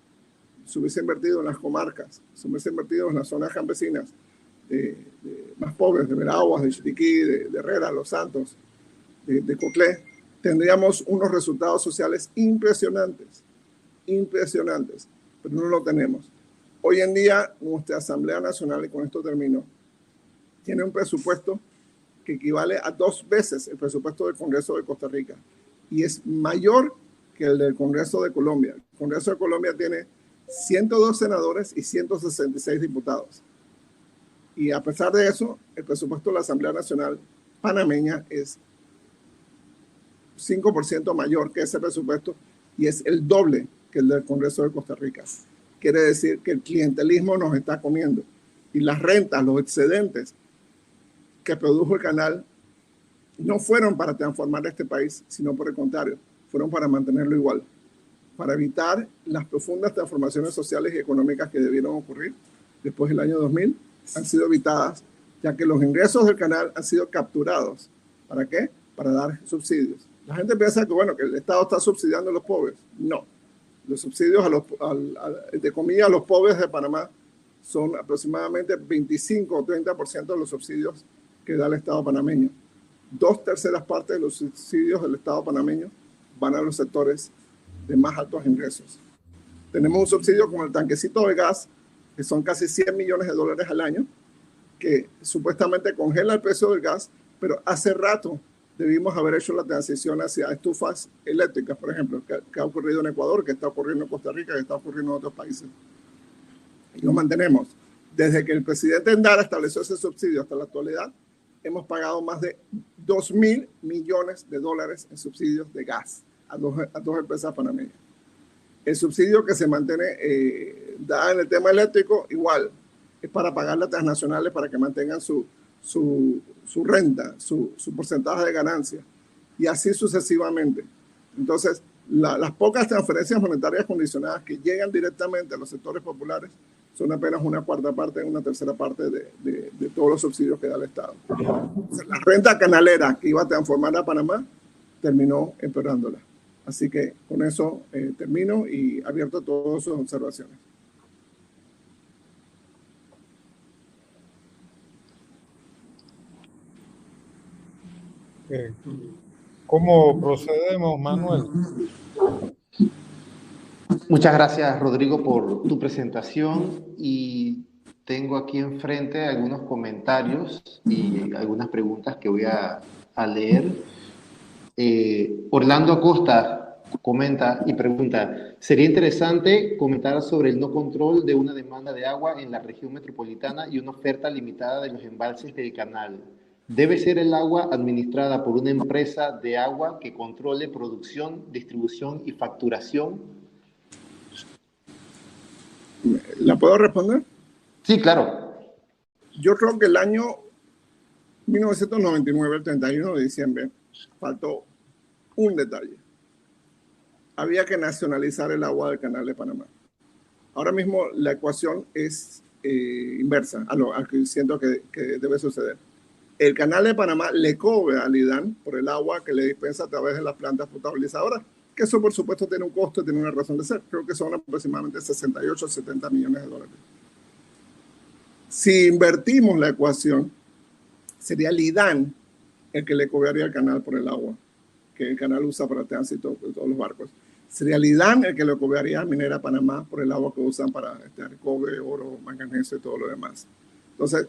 se hubiese invertido en las comarcas, se hubiese invertido en las zonas campesinas más pobres, de Veraguas, de Chiriquí, de Herrera, Los Santos, de Coclé, tendríamos unos resultados sociales impresionantes, pero no lo tenemos. Hoy en día, nuestra Asamblea Nacional, y con esto termino, tiene un presupuesto que equivale a 2 veces el presupuesto del Congreso de Costa Rica y es mayor que el del Congreso de Colombia. El Congreso de Colombia tiene 102 senadores y 166 diputados. Y a pesar de eso, el presupuesto de la Asamblea Nacional panameña es 5% mayor que ese presupuesto y es el doble que el del Congreso de Costa Rica. Quiere decir que el clientelismo nos está comiendo y las rentas, los excedentes que produjo el canal no fueron para transformar este país, sino por el contrario, fueron para mantenerlo igual, para evitar las profundas transformaciones sociales y económicas que debieron ocurrir después del año 2000, han sido evitadas, ya que los ingresos del canal han sido capturados. ¿Para qué? Para dar subsidios. La gente piensa que, bueno, que el Estado está subsidiando a los pobres. No. Los subsidios, de comillas, a los pobres de Panamá son aproximadamente 25 o 30% de los subsidios que da el Estado panameño. 2/3 partes de los subsidios del Estado panameño van a los sectores de más altos ingresos. Tenemos un subsidio como el tanquecito de gas, que son casi $100 millones al año, que supuestamente congela el precio del gas, pero hace rato debimos haber hecho la transición hacia estufas eléctricas, por ejemplo, que ha ocurrido en Ecuador, que está ocurriendo en Costa Rica, que está ocurriendo en otros países. Y lo mantenemos. Desde que el presidente Endara estableció ese subsidio hasta la actualidad, hemos pagado más de $2.000 millones en subsidios de gas a dos empresas panameñas. El subsidio que se mantiene da en el tema eléctrico, igual, es para pagar las transnacionales para que mantengan su renta, su porcentaje de ganancia, y así sucesivamente. Entonces, las pocas transferencias monetarias condicionadas que llegan directamente a los sectores populares son apenas 1/4 parte, 1/3 parte de todos los subsidios que da el Estado. Entonces, la renta canalera que iba a transformar a Panamá terminó empeorándola. Así que con eso termino y abierto a todas sus observaciones. ¿Cómo procedemos, Manuel? Muchas gracias, Rodrigo, por tu presentación y tengo aquí enfrente algunos comentarios y algunas preguntas que voy a leer. Orlando Acosta comenta y pregunta, ¿sería interesante comentar sobre el no control de una demanda de agua en la región metropolitana y una oferta limitada de los embalses del canal? ¿Debe ser el agua administrada por una empresa de agua que controle producción, distribución y facturación? ¿La puedo responder? Sí, claro. Yo creo que el año 1999, el 31 de diciembre, faltó un detalle. Había que nacionalizar el agua del Canal de Panamá. Ahora mismo la ecuación es inversa a lo que siento que debe suceder. El Canal de Panamá le cobra al IDAN por el agua que le dispensa a través de las plantas potabilizadoras, que eso por supuesto tiene un costo y tiene una razón de ser. Creo que son aproximadamente 68 o 70 millones de dólares. Si invertimos la ecuación, sería el IDAN el que le cobraría al canal por el agua que el canal usa para el tránsito de todos los barcos. Sería el IDAN el que le cobraría a Minera Panamá por el agua que usan para cobre, oro, manganeso y todo lo demás. Entonces,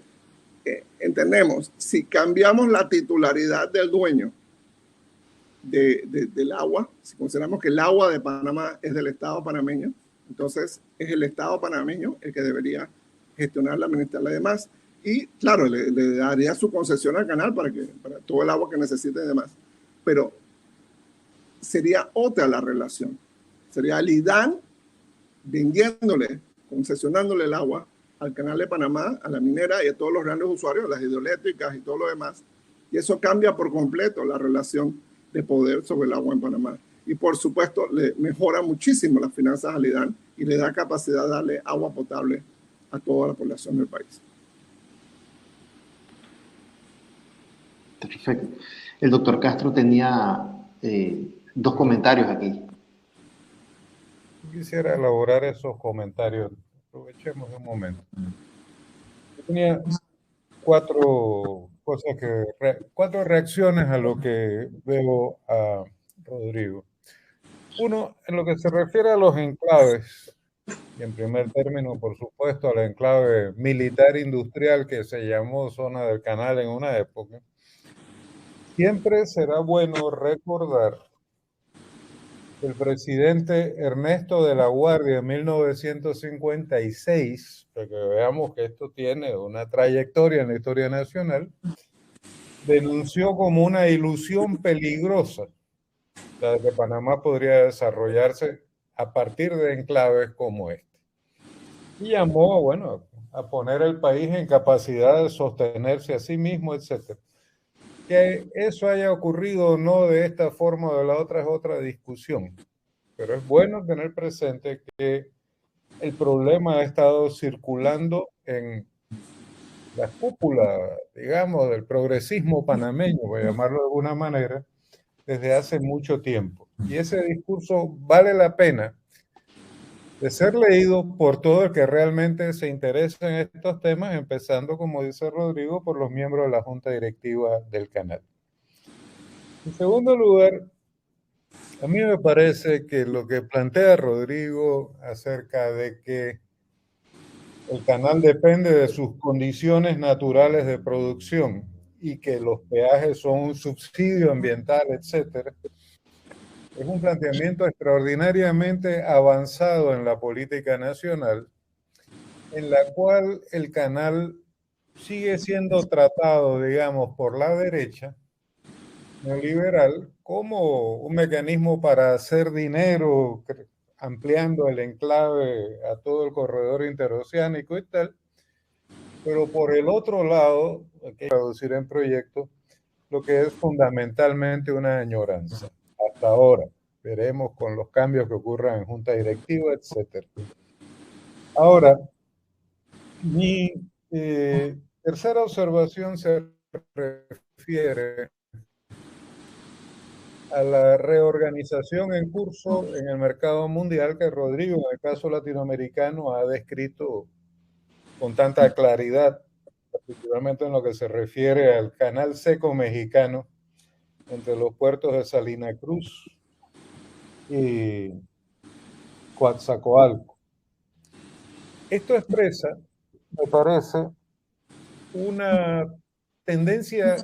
entendemos, si cambiamos la titularidad del dueño del agua, si consideramos que el agua de Panamá es del Estado panameño, entonces es el Estado panameño el que debería gestionarla, administrarla y demás. Y claro, le daría su concesión al canal para todo el agua que necesite y demás. Pero sería otra la relación. Sería el IDAN vendiéndole, concesionándole el agua al canal de Panamá, a la minera y a todos los grandes usuarios, las hidroeléctricas y todo lo demás. Y eso cambia por completo la relación de poder sobre el agua en Panamá. Y por supuesto, le mejora muchísimo las finanzas al IDAN y le da capacidad de darle agua potable a toda la población del país. Perfecto. El doctor Castro tenía dos comentarios aquí. Quisiera elaborar esos comentarios. Aprovechemos un momento. Tenía cuatro reacciones a lo que veo a Rodrigo. Uno, en lo que se refiere a los enclaves, y en primer término, por supuesto, al enclave militar industrial que se llamó Zona del Canal en una época, siempre será bueno recordar que el presidente Ernesto de la Guardia en 1956, para que veamos que esto tiene una trayectoria en la historia nacional, denunció como una ilusión peligrosa la de que Panamá podría desarrollarse a partir de enclaves como este. Y llamó, bueno, a poner el país en capacidad de sostenerse a sí mismo, etc. Que eso haya ocurrido o no de esta forma o de la otra es otra discusión. Pero es bueno tener presente que el problema ha estado circulando en la cúpula, digamos, del progresismo panameño, voy a llamarlo de alguna manera, desde hace mucho tiempo. Y ese discurso vale la pena de ser leído por todo el que realmente se interesa en estos temas, empezando, como dice Rodrigo, por los miembros de la Junta Directiva del canal. En segundo lugar, a mí me parece que lo que plantea Rodrigo acerca de que el canal depende de sus condiciones naturales de producción y que los peajes son un subsidio ambiental, etcétera, es un planteamiento extraordinariamente avanzado en la política nacional, en la cual el canal sigue siendo tratado, digamos, por la derecha neoliberal como un mecanismo para hacer dinero, ampliando el enclave a todo el corredor interoceánico y tal, pero por el otro lado, hay que traducir en proyecto lo que es fundamentalmente una añoranza. Hasta ahora, veremos con los cambios que ocurran en junta directiva, etc. Ahora, mi tercera observación se refiere a la reorganización en curso en el mercado mundial que Rodrigo, en el caso latinoamericano, ha descrito con tanta claridad, particularmente en lo que se refiere al canal seco mexicano entre los puertos de Salina Cruz y Coatzacoalcos. Esto expresa, me parece, una tendencia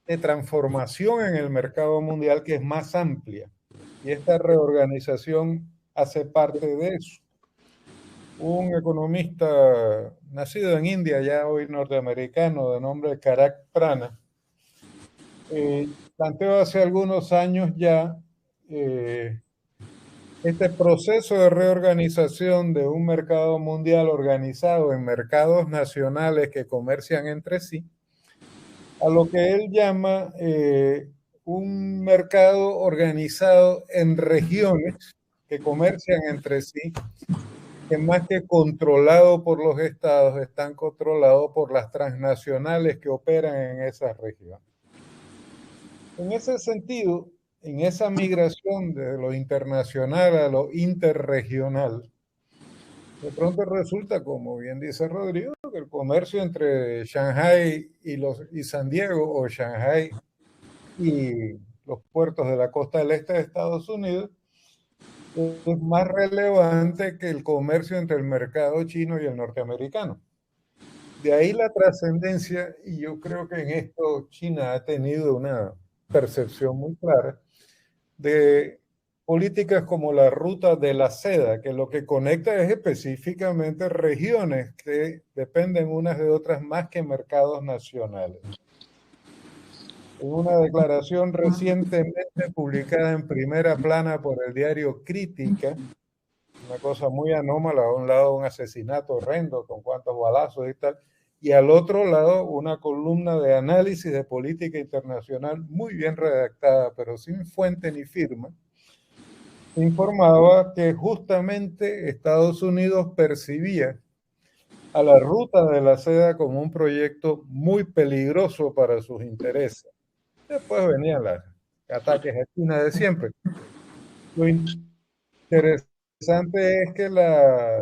de transformación en el mercado mundial que es más amplia, y esta reorganización hace parte de eso. Un economista nacido en India, ya hoy norteamericano, de nombre Karak Prana, planteó hace algunos años ya este proceso de reorganización de un mercado mundial organizado en mercados nacionales que comercian entre sí, a lo que él llama un mercado organizado en regiones que comercian entre sí, que más que controlado por los estados, están controlados por las transnacionales que operan en esas regiones. En ese sentido, en esa migración de lo internacional a lo interregional, de pronto resulta, como bien dice Rodrigo, que el comercio entre Shanghái y San Diego, o Shanghái y los puertos de la costa del este de Estados Unidos, es más relevante que el comercio entre el mercado chino y el norteamericano. De ahí la trascendencia, y yo creo que en esto China ha tenido una percepción muy clara de políticas como la ruta de la seda, que lo que conecta es específicamente regiones que dependen unas de otras más que mercados nacionales. En una declaración recientemente publicada en primera plana por el diario Crítica, una cosa muy anómala, a un lado un asesinato horrendo con cuantos balazos y tal, y al otro lado una columna de análisis de política internacional muy bien redactada, pero sin fuente ni firma, informaba que justamente Estados Unidos percibía a la ruta de la seda como un proyecto muy peligroso para sus intereses. Después venían los ataques a China de siempre. Lo interesante es que la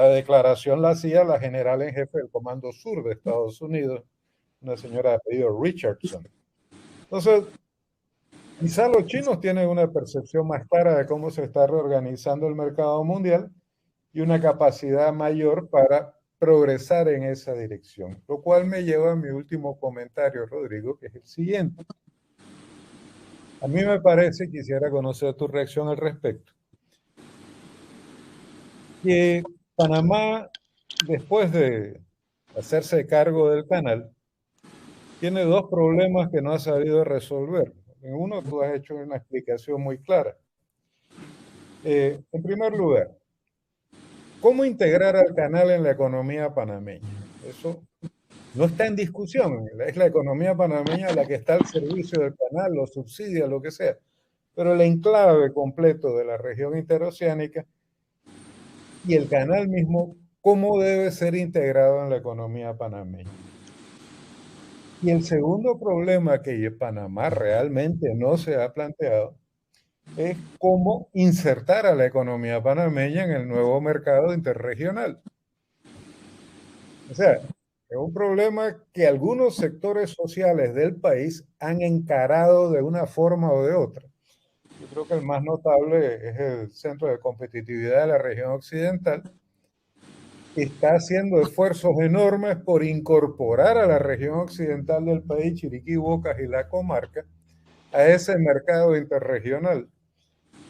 declaración la hacía la general en jefe del Comando Sur de Estados Unidos, una señora de apellido Richardson. Entonces, quizá los chinos tienen una percepción más clara de cómo se está reorganizando el mercado mundial y una capacidad mayor para progresar en esa dirección. Lo cual me lleva a mi último comentario, Rodrigo, que es el siguiente. A mí me parece, quisiera conocer tu reacción al respecto, que Panamá, después de hacerse cargo del canal, tiene dos problemas que no ha sabido resolver. En uno tú has hecho una explicación muy clara. En primer lugar, ¿cómo integrar al canal en la economía panameña? Eso no está en discusión. Es la economía panameña la que está al servicio del canal, lo subsidia, lo que sea. Pero el enclave completo de la región interoceánica y el canal mismo, ¿cómo debe ser integrado en la economía panameña? Y el segundo problema que Panamá realmente no se ha planteado es cómo insertar a la economía panameña en el nuevo mercado interregional. O sea, es un problema que algunos sectores sociales del país han encarado de una forma o de otra. Yo creo que el más notable es el Centro de Competitividad de la Región Occidental, que está haciendo esfuerzos enormes por incorporar a la región occidental del país, Chiriquí, Bocas y la comarca, a ese mercado interregional.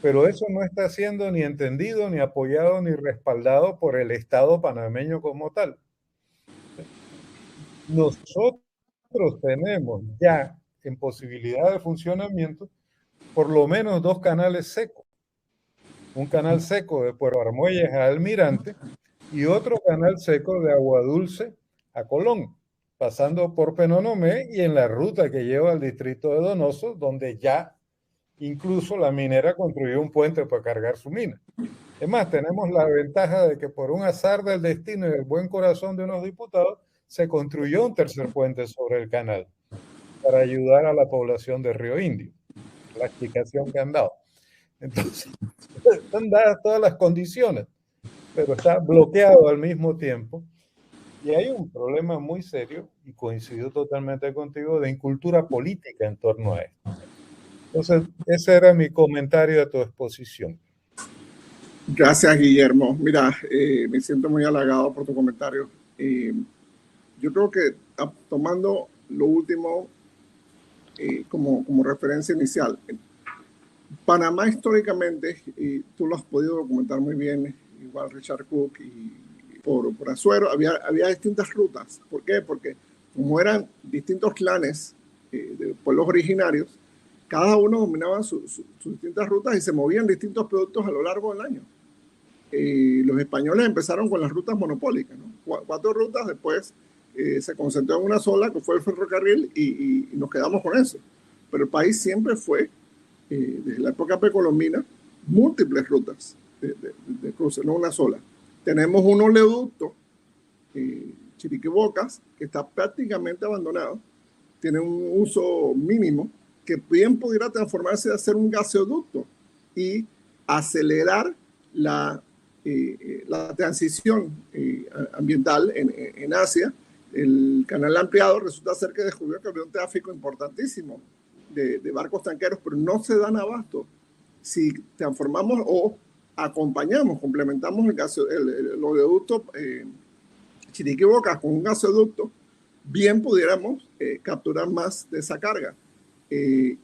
Pero eso no está siendo ni entendido, ni apoyado, ni respaldado por el Estado panameño como tal. Nosotros tenemos ya en posibilidad de funcionamiento por lo menos dos canales secos. Un canal seco de Puerto Armuelles a Almirante y otro canal seco de Agua Dulce a Colón, pasando por Penonomé y en la ruta que lleva al distrito de Donoso, donde ya incluso la minera construyó un puente para cargar su mina. Es más, tenemos la ventaja de que por un azar del destino y del buen corazón de unos diputados, se construyó un tercer puente sobre el canal para ayudar a la población de Río Indio. La explicación que han dado. Entonces, están dadas todas las condiciones, pero está bloqueado al mismo tiempo. Y hay un problema muy serio, y coincido totalmente contigo, de incultura política en torno a esto. Entonces, ese era mi comentario a tu exposición. Gracias, Guillermo. Mira, me siento muy halagado por tu comentario. Yo creo que tomando lo último como referencia inicial, Panamá históricamente, y tú lo has podido documentar muy bien, igual Richard Cook y por Azuero, había distintas rutas. ¿Por qué? Porque como eran distintos clanes de pueblos originarios, cada uno dominaba sus distintas rutas y se movían distintos productos a lo largo del año. Los españoles empezaron con las rutas monopólicas, ¿no? 4 rutas, después se concentró en una sola, que fue el ferrocarril, y nos quedamos con eso. Pero el país siempre fue, desde la época precolombina, múltiples rutas de cruce, no una sola. Tenemos un oleoducto, Chiriquí-Bocas, que está prácticamente abandonado, tiene un uso mínimo, que bien pudiera transformarse a ser un gasoducto y acelerar la transición ambiental en Asia. El canal ampliado resulta ser que descubrió que había un tráfico importantísimo de barcos tanqueros, pero no se dan abasto. Si transformamos o acompañamos, complementamos el oleoducto Chiriquí-Bocas con un gasoducto, bien pudiéramos capturar más de esa carga y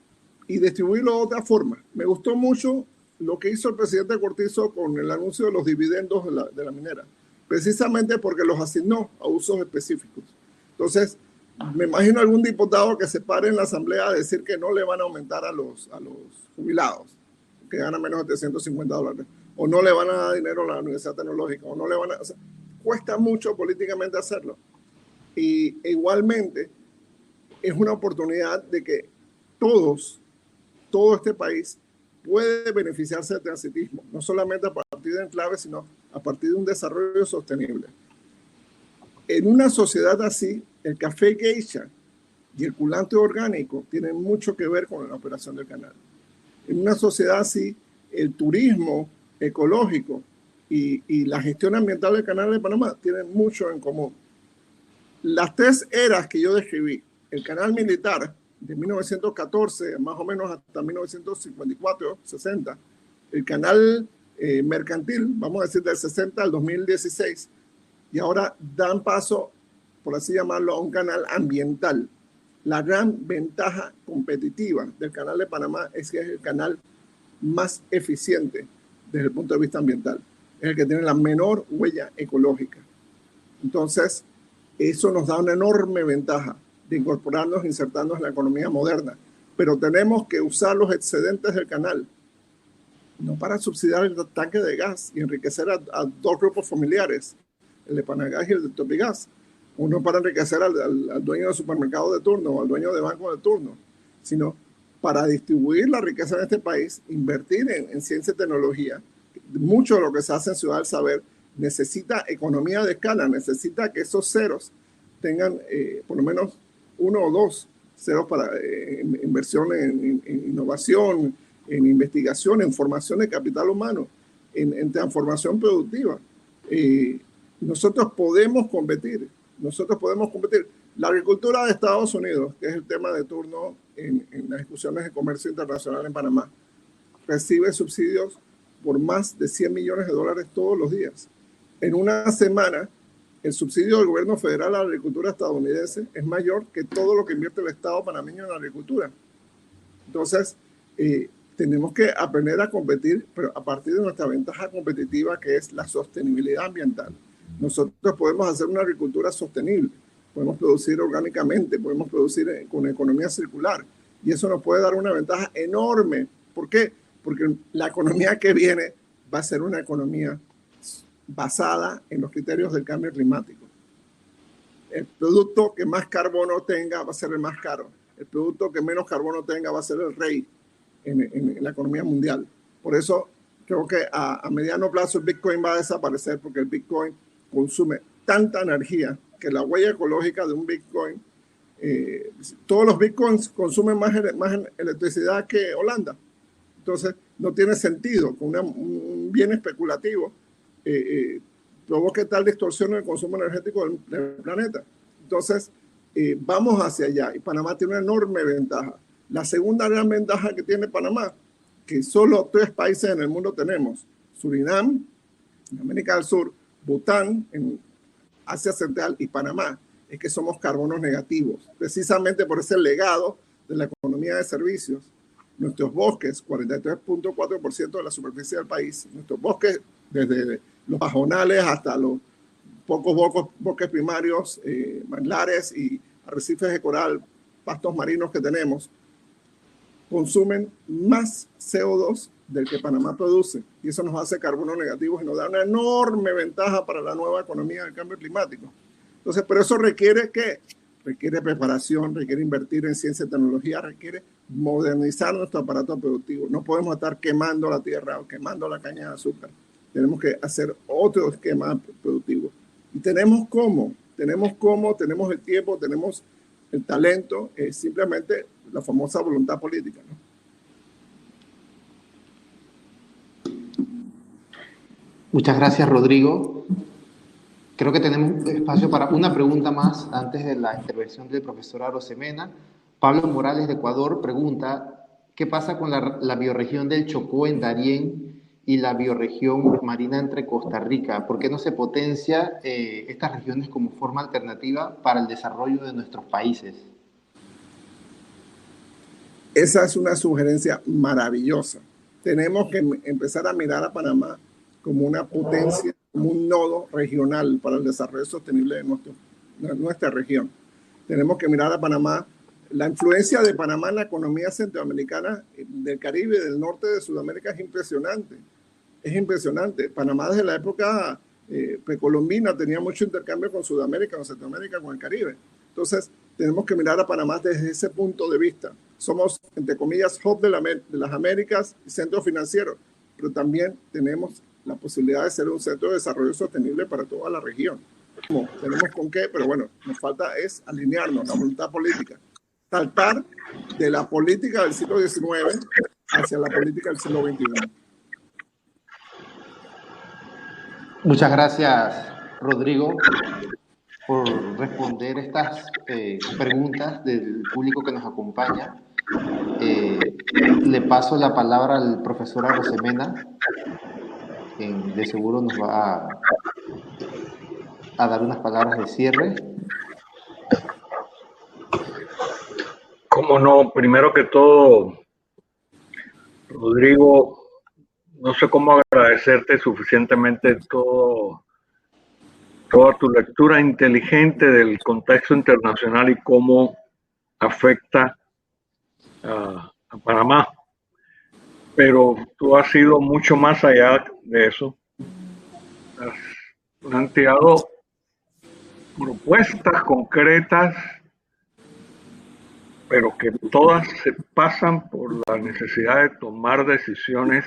distribuirlo de otra forma. Me gustó mucho lo que hizo el presidente Cortizo con el anuncio de los dividendos de la minera, precisamente porque los asignó a usos específicos. Entonces, me imagino algún diputado que se pare en la asamblea a decir que no le van a aumentar a los jubilados, que ganan menos de $350, o no le van a dar dinero a la Universidad Tecnológica, o no le van a... O sea, cuesta mucho políticamente hacerlo. Y igualmente, es una oportunidad de que todo este país puede beneficiarse del transitismo, no solamente a partir de enclaves, sino a partir de un desarrollo sostenible. En una sociedad así, el café geisha y el culantro orgánico tienen mucho que ver con la operación del canal. En una sociedad así, el turismo ecológico y la gestión ambiental del canal de Panamá tienen mucho en común. Las 3 eras que yo describí, el canal militar de 1914 más o menos hasta 1954, 60, el canal mercantil, vamos a decir del 60 al 2016, y ahora dan paso, por así llamarlo, a un canal ambiental. La gran ventaja competitiva del canal de Panamá es que es el canal más eficiente desde el punto de vista ambiental. Es el que tiene la menor huella ecológica. Entonces, eso nos da una enorme ventaja de incorporarnos, insertarnos en la economía moderna. Pero tenemos que usar los excedentes del canal, no para subsidiar el tanque de gas y enriquecer a 2 grupos familiares, el de Panagas y el de Topigas, uno para enriquecer al dueño del supermercado de turno o al dueño de banco de turno, sino para distribuir la riqueza en este país, invertir en ciencia y tecnología. Mucho de lo que se hace en Ciudad del Saber necesita economía de escala, necesita que esos ceros tengan por lo menos 1 o 2 ceros para inversión en innovación, en investigación, en formación de capital humano, en transformación productiva. Nosotros podemos competir. La agricultura de Estados Unidos, que es el tema de turno en las discusiones de comercio internacional en Panamá, recibe subsidios por más de $100 millones todos los días. En una semana, el subsidio del gobierno federal a la agricultura estadounidense es mayor que todo lo que invierte el Estado panameño en la agricultura. Entonces, tenemos que aprender a competir, pero a partir de nuestra ventaja competitiva, que es la sostenibilidad ambiental. Nosotros podemos hacer una agricultura sostenible, podemos producir orgánicamente, podemos producir con economía circular, y eso nos puede dar una ventaja enorme. ¿Por qué? Porque la economía que viene va a ser una economía basada en los criterios del cambio climático. El producto que más carbono tenga va a ser el más caro. El producto que menos carbono tenga va a ser el rey en la economía mundial. Por eso creo que a mediano plazo el Bitcoin va a desaparecer, porque el Bitcoin consume tanta energía que la huella ecológica de un Bitcoin, todos los Bitcoins consumen más electricidad que Holanda. Entonces no tiene sentido que un bien especulativo provoque tal distorsión en el consumo energético del planeta. Entonces, vamos hacia allá y Panamá tiene una enorme ventaja. La segunda gran ventaja que tiene Panamá, que solo 3 países en el mundo tenemos, Surinam, en América del Sur, Bután, en Asia Central y Panamá, es que somos carbonos negativos, precisamente por ese legado de la economía de servicios. Nuestros bosques, 43.4% de la superficie del país, nuestros bosques, desde los pajonales hasta los pocos bosques primarios, manglares y arrecifes de coral, pastos marinos que tenemos, consumen más CO2 del que Panamá produce. Y eso nos hace carbonos negativos y nos da una enorme ventaja para la nueva economía del cambio climático. Entonces, pero eso requiere ¿qué? Requiere preparación, requiere invertir en ciencia y tecnología, requiere modernizar nuestro aparato productivo. No podemos estar quemando la tierra o quemando la caña de azúcar. Tenemos que hacer otro esquema productivo. Y tenemos tenemos el tiempo, tenemos el talento, es simplemente la famosa voluntad política, ¿no? Muchas gracias, Rodrigo. Creo que tenemos espacio para una pregunta más antes de la intervención del profesor Arosemena. Pablo Morales de Ecuador pregunta, ¿qué pasa con la bioregión del Chocó en Darién y la bioregión marina entre Costa Rica? ¿Por qué no se potencia estas regiones como forma alternativa para el desarrollo de nuestros países? Esa es una sugerencia maravillosa. Tenemos que empezar a mirar a Panamá como una potencia, como un nodo regional para el desarrollo sostenible de nuestra región. Tenemos que mirar a Panamá. La influencia de Panamá en la economía centroamericana, del Caribe, del norte de Sudamérica es impresionante. Es impresionante. Panamá desde la época precolombina tenía mucho intercambio con Sudamérica, con Centroamérica, con el Caribe. Entonces, tenemos que mirar a Panamá desde ese punto de vista. Somos, entre comillas, hub de las Américas y centro financiero, pero también tenemos la posibilidad de ser un centro de desarrollo sostenible para toda la región. Tenemos con qué, pero bueno, nos falta es alinearnos, la voluntad política. Saltar de la política del siglo XIX hacia la política del siglo XXI. Muchas gracias, Rodrigo, por responder estas preguntas del público que nos acompaña. Le paso la palabra al profesor Arosemena, quien de seguro nos va a dar unas palabras de cierre. Cómo no, primero que todo, Rodrigo, no sé cómo agradecerte suficientemente toda tu lectura inteligente del contexto internacional y cómo afecta a Panamá. Pero tú has ido mucho más allá de eso. Has planteado propuestas concretas, pero que todas se pasan por la necesidad de tomar decisiones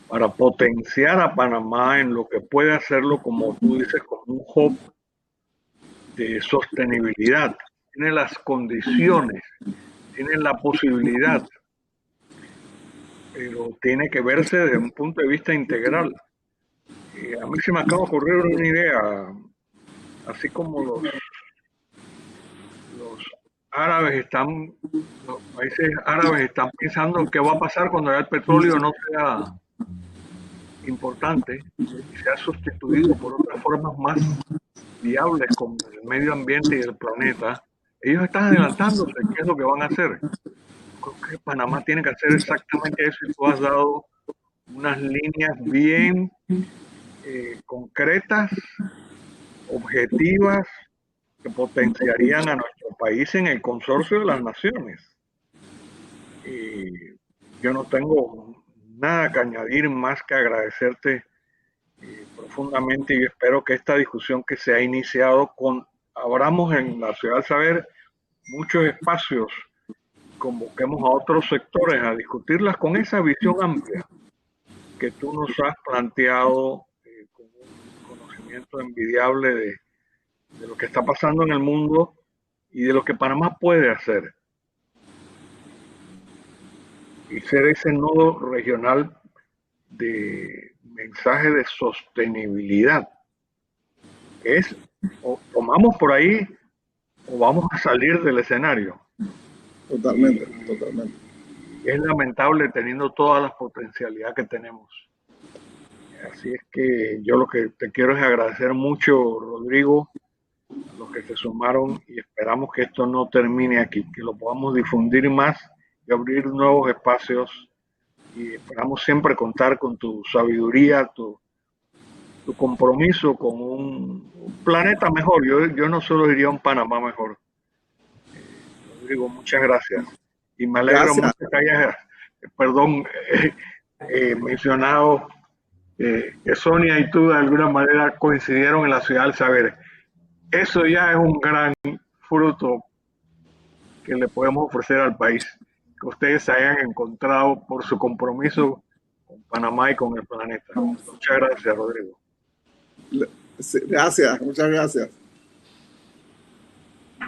para potenciar a Panamá en lo que puede hacerlo, como tú dices, como un hub de sostenibilidad. Tiene las condiciones, tiene la posibilidad, pero tiene que verse desde un punto de vista integral. A mí se me acaba de ocurrir una idea, así como los países árabes están pensando qué va a pasar cuando ya el petróleo no sea importante y sea sustituido por otras formas más viables como el medio ambiente y el planeta. Ellos están adelantándose qué es lo que van a hacer. Creo que Panamá tiene que hacer exactamente eso y tú has dado unas líneas bien concretas, objetivas, que potenciarían a nuestro país en el consorcio de las naciones. Y yo no tengo nada que añadir más que agradecerte profundamente, y espero que esta discusión que se ha iniciado abramos en la Ciudad del Saber muchos espacios, convoquemos a otros sectores a discutirlas con esa visión amplia que tú nos has planteado con un conocimiento envidiable de lo que está pasando en el mundo y de lo que Panamá puede hacer. Y ser ese nodo regional de mensaje de sostenibilidad. O tomamos por ahí o vamos a salir del escenario. Totalmente, totalmente. Es lamentable teniendo todas las potencialidades que tenemos. Así es que yo lo que te quiero es agradecer mucho, Rodrigo, a los que se sumaron, y esperamos que esto no termine aquí, que lo podamos difundir más y abrir nuevos espacios, y esperamos siempre contar con tu sabiduría, tu compromiso con un planeta mejor. Yo no solo diría un Panamá mejor. Rodrigo, muchas gracias. Y me alegra Gracias. mucho que hayas, mencionado que Sonia y tú de alguna manera coincidieron en la ciudad del saber. Eso ya es un gran fruto que le podemos ofrecer al país, que ustedes se hayan encontrado por su compromiso con Panamá y con el planeta. Muchas gracias, Rodrigo. Sí, gracias, muchas gracias.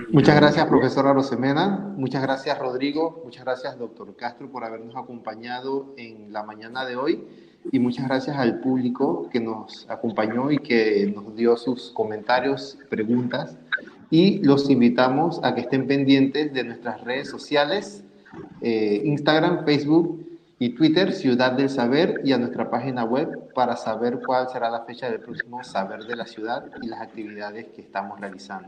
Muchas gracias, profesora Rosemena. Muchas gracias, Rodrigo. Muchas gracias, doctor Castro, por habernos acompañado en la mañana de hoy. Y muchas gracias al público que nos acompañó y que nos dio sus comentarios, preguntas. Y los invitamos a que estén pendientes de nuestras redes sociales, Instagram, Facebook y Twitter, Ciudad del Saber, y a nuestra página web para saber cuál será la fecha del próximo Saber de la Ciudad y las actividades que estamos realizando.